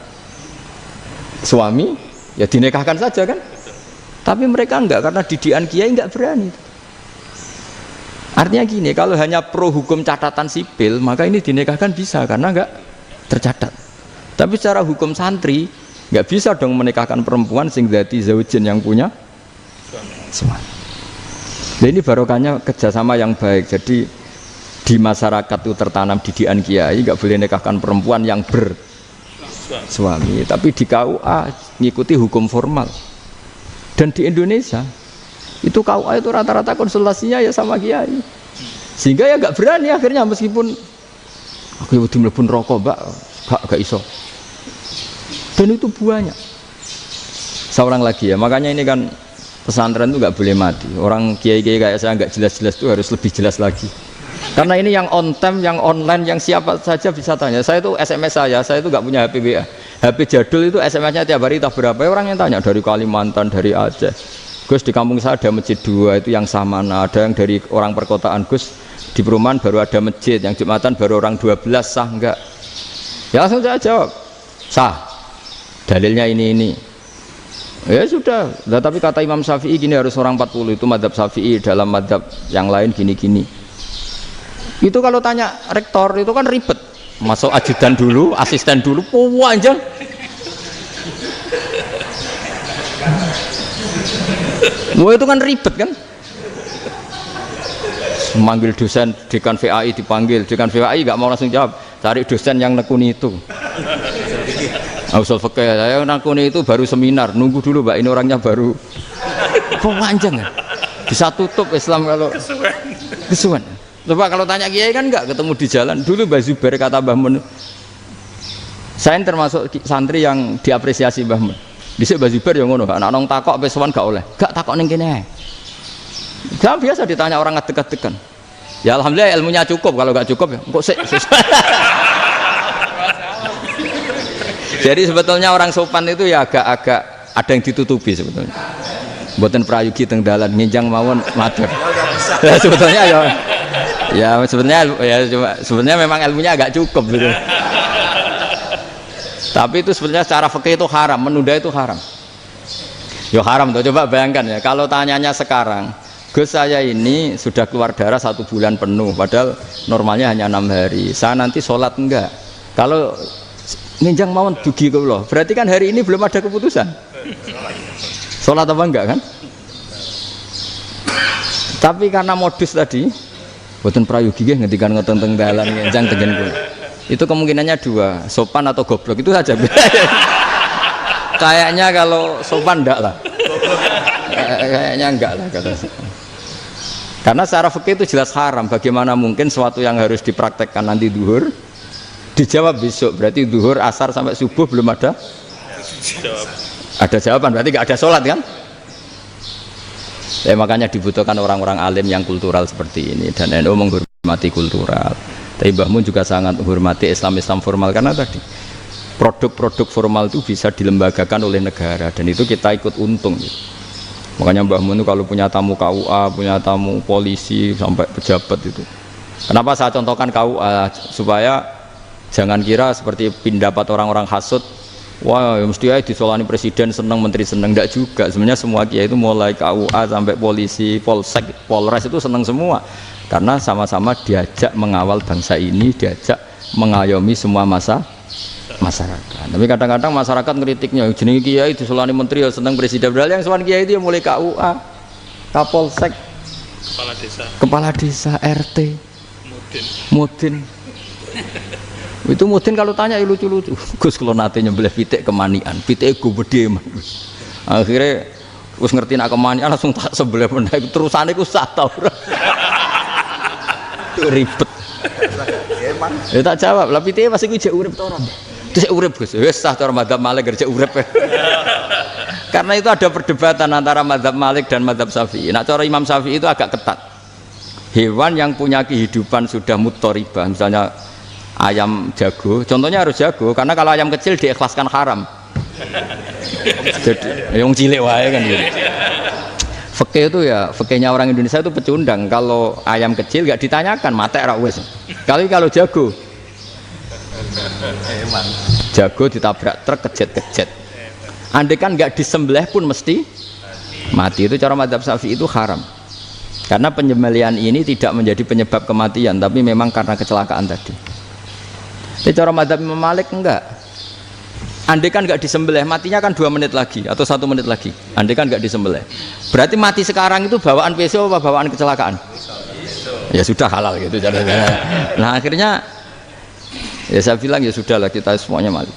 suami, ya dinikahkan saja kan. Tapi mereka enggak, karena didikan kiai nggak berani. Artinya gini, kalau hanya pro hukum catatan sipil, maka ini dinikahkan bisa karena nggak tercatat. Tapi secara hukum santri nggak bisa dong menikahkan perempuan sing dzati zaujin yang punya suami. Nah, ini barokahnya kerjasama yang baik. Jadi di masyarakat itu tertanam didikan kiai, nggak boleh nikahkan perempuan yang bersuami. Tapi di KUA ngikuti hukum formal. Dan di Indonesia itu KUA itu rata-rata konsultasinya ya sama kiai. Sehingga ya nggak berani akhirnya, meskipun aku udah mlebu rokok mbak, gak iso. Dan itu banyak. Seorang lagi ya, makanya ini kan pesantren itu nggak boleh mati. Orang kiai-kiai kayak saya nggak jelas-jelas itu harus lebih jelas lagi. Karena ini yang on time, yang online, yang siapa saja bisa tanya. Saya itu SMS saya itu nggak punya HP WA. HP jadul itu SMS-nya tiap hari tak berapa. Orang yang tanya dari Kalimantan, dari Aceh. Gus di kampung saya ada masjid 2 itu yang Samana. Ada yang dari orang perkotaan, Gus di perumahan baru ada masjid, yang Jumatan baru orang 12, sah enggak? Ya langsung saya jawab, sah. Dalilnya ini. Ya sudah. Nah, tapi kata Imam Syafi'i gini, harus orang 40, itu madzhab Syafi'i, dalam madzhab yang lain gini-gini. Itu kalau tanya rektor itu kan ribet. Masuk ajudan dulu, asisten dulu, panjang. Wah itu kan ribet kan. Memanggil dosen, dekan VAI dipanggil, dekan VAI nggak mau langsung jawab, cari dosen yang nekuni itu. Usul fikih, saya nekuni itu baru seminar, nunggu dulu mbak, ini orangnya baru. Panjang kan. Bisa tutup Islam kalau kesuwen. Coba kalau tanya kiai kan enggak, ketemu di jalan. Dulu Mbah Zubair kata Mbah Mun, saya termasuk santri yang diapresiasi Mbah Mun. Dhisik Mbah Zubair yang ngono, anak nong takok pesuan gak oleh. Gak takok ning kene. Gak biasa ditanya orang ngadeg-adegan. Ya alhamdulillah ilmunya cukup, kalau gak cukup ya kok sik. Jadi sebetulnya orang sopan itu ya agak-agak ada yang ditutupi sebetulnya. Mboten prayogi teng dalan nginjang mawon matur. Ya sebetulnya ya sebenarnya memang ilmunya agak cukup gitu. Tapi itu sebenarnya secara fikih itu haram, menunda itu haram. Yo haram tuh, coba bayangkan ya, kalau tanyanya sekarang, Gus saya ini sudah keluar darah 1 bulan penuh, padahal normalnya hanya 6 hari. Saya nanti sholat enggak? Kalau ninjang mawon dugi kula, berarti kan hari ini belum ada keputusan. Sholat apa enggak kan? Tapi karena modus tadi, boten prayogi nggih ngendikan ngoten teng dalan ninjang tengen kula. Itu kemungkinannya 2, sopan atau goblok itu saja. Kayaknya kalau sopan enggak lah. Kayaknya enggak lah kata saya. Karena secara fikih itu jelas haram. Bagaimana mungkin sesuatu yang harus dipraktekkan nanti duhur dijawab besok, berarti duhur, asar sampai subuh belum ada jawaban, berarti nggak ada sholat kan? Ya, makanya dibutuhkan orang-orang alim yang kultural seperti ini, dan NU menghormati kultural. Tapi Mbah Mun juga sangat menghormati Islam formal, karena tadi produk-produk formal itu bisa dilembagakan oleh negara, dan itu kita ikut untung gitu. Makanya Mbah Mun itu kalau punya tamu KUA, punya tamu polisi sampai pejabat itu. Kenapa saya contohkan KUA? Supaya jangan kira seperti pendapat orang-orang hasud, wah ya mesti aja disolani presiden seneng, menteri seneng. Enggak juga, sebenarnya semua kiai itu mulai KUA sampai polisi, polsek, polres itu seneng semua, karena sama-sama diajak mengawal bangsa ini, diajak mengayomi semua masyarakat. Tapi kadang-kadang masyarakat ngeritiknya, jenenge kiai disolani menteri ya seneng, presiden, padahal yang sowan kiai itu ya mulai KUA, kapolsek, kepala desa, RT, mudin. Itu mudin kalau tanya ya lucu-lucu. Gus kalau nate nyembelih pitik kemanian, pitik gue gede man. Akhirnya terus ngerti nak kemanian langsung tak sebelah benda itu terusannya gue sah tau. Ribet. Ya tak jawab. Lah pitik masih gue jek urip tau orang. Terus urip Gus. Wes sah cara madzhab Malik kerja urip. Karena itu ada perdebatan antara madzhab Malik dan madzhab Syafi'i. Nak cara Imam Syafi'i itu agak ketat. Hewan yang punya kehidupan sudah mutharibah, misalnya ayam jago, contohnya harus jago, karena kalau ayam kecil diikhlaskan haram. Jadi yang cilik wae kan gitu. Fikih itu ya, fikihnya orang Indonesia itu pecundang. Kalau ayam kecil nggak ditanyakan, mate ra wis. Kalau jago, jago ditabrak truk kejet. Andai kan nggak disembelih pun mesti mati. Itu cara madzhab Syafi'i itu haram. Karena penyembelihan ini tidak menjadi penyebab kematian, tapi memang karena kecelakaan tadi. Tapi cara madzhab Imam Malik enggak. Andai kan enggak disembelih, matinya kan 2 menit lagi atau 1 menit lagi. Andai kan enggak disembelih, berarti mati sekarang itu bawaan peso apa bawaan kecelakaan? Ya sudah halal gitu caranya. Nah akhirnya ya saya bilang ya sudahlah, kita semuanya Malik.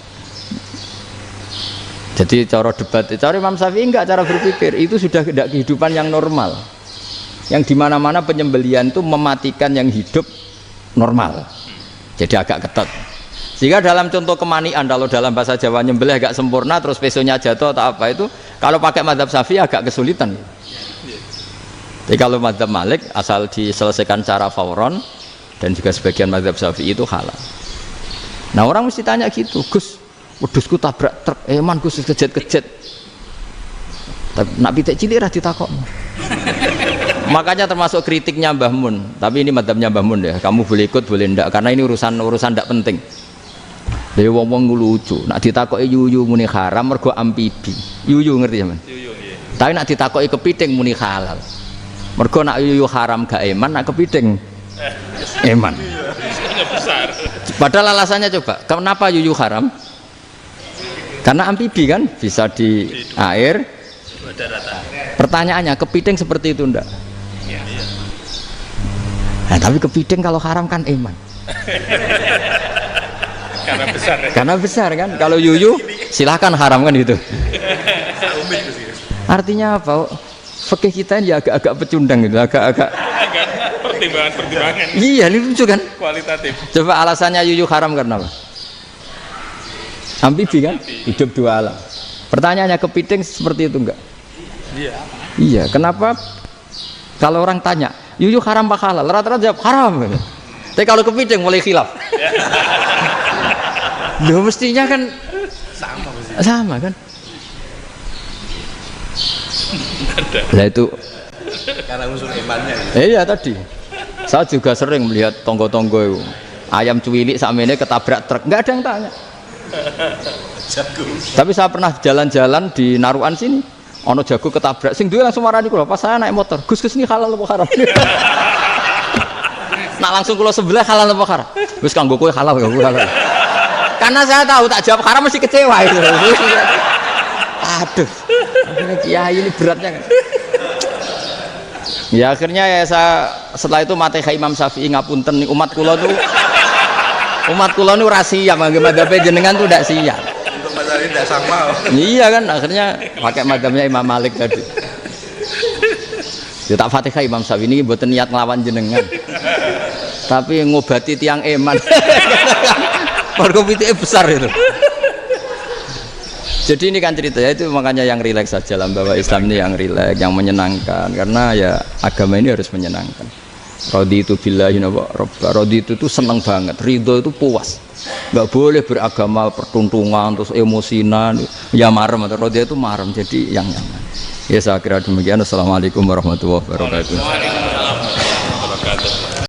Jadi cara debat, cara Imam Syafi'i enggak, cara berpikir itu sudah tidak kehidupan yang normal, yang dimana-mana penyembelihan itu mematikan yang hidup normal. Jadi agak ketat. Sehingga dalam contoh kemanian, kalau dalam bahasa Jawa nyembelih agak sempurna terus pesonya jatuh atau apa itu, kalau pakai madzhab Syafi'i agak kesulitan. Jadi kalau madzhab Malik asal diselesaikan cara fauron, dan juga sebagian madzhab Syafi'i itu halal. Nah orang mesti tanya gitu, Gus, wedhusku tabrak truk, man Gus kejet. Nak pitik cilik ra ditakok. Makanya termasuk kritiknya Mbah Mun, tapi ini madzhabnya Mbah Mun ya, kamu boleh ikut boleh ndak, karena ini urusan ndak penting. Lha wong-wong lucu, nak ditakoki yuyu muni haram mergo amfibi. Yuyu ngerti sampean? Yuyu nggih. Tapi nak ditakoki kepiting muni halal. Mergo nak yuyu haram gak eman, nak kepiting eman. Besar. Padahal alasannya coba, kenapa yuyu haram? Karena amfibi kan, bisa di air. Pertanyaannya, kepiting seperti itu ndak? Nah, tapi kepiting kalau haram kan eman. Karena besar kan. Kalau yuyu silahkan haram kan gitu. Artinya apa? Fikih kita ini agak-agak pecundang gitu, agak-agak pertimbangan. Iya, ini lucu kan? Kualitatif. Coba alasannya yuyu haram karena apa? Amfibi kan? Hidup 2 alam. Pertanyaannya, kepiting seperti itu enggak? Iya. Kenapa kalau orang tanya yuyu haram apa halal, rata-rata jawab haram. Tapi kalau kepiting mulai khilaf. Loh mestinya kan sama kan? Lah itu karena unsur imannya. Iya tadi. Saya juga sering melihat tonggo-tonggo itu ayam cuwilik sakmene ketabrak truk, enggak ada yang tanya. Tapi saya pernah jalan-jalan di Naruan sini, Ono jago ketabrak, sing duwe langsung marani kula. Pas saya naik motor, Gus ini halal apa haram? Nak langsung kula sebelah halal apa haram? Wis kanggo kowe halal ya halal. Karena saya tahu tak jawab haram mesti kecewa itu. Aduh. Kiai ini beratnya kan. Ya akhirnya ya saya setelah itu Fatihah Imam Syafi'i ngapunten umat kula tuh ora siap madzhab jenengan tuh ndak siap. Untuk mazhab ini tidak sama. Iya kan akhirnya pakai madzhabnya Imam Malik tadi. Ya tak Fatihah Imam Syafi'i ini mboten niat nglawan jenengan. Tapi ngobati tiang eman. Mergo pitike besar itu. Jadi ini kan ceritanya itu makanya yang rileks saja lah bahwa Islam ini yang rileks, yang menyenangkan karena ya agama ini harus menyenangkan. Raditu billahi robba, raditu itu seneng banget, ridho itu puas. Nggak boleh beragama pertuntungan terus emosinan, ya marem atau raditu itu marem jadi yang nyaman. Ya saya kira demikian. Assalamualaikum warahmatullahi wabarakatuh.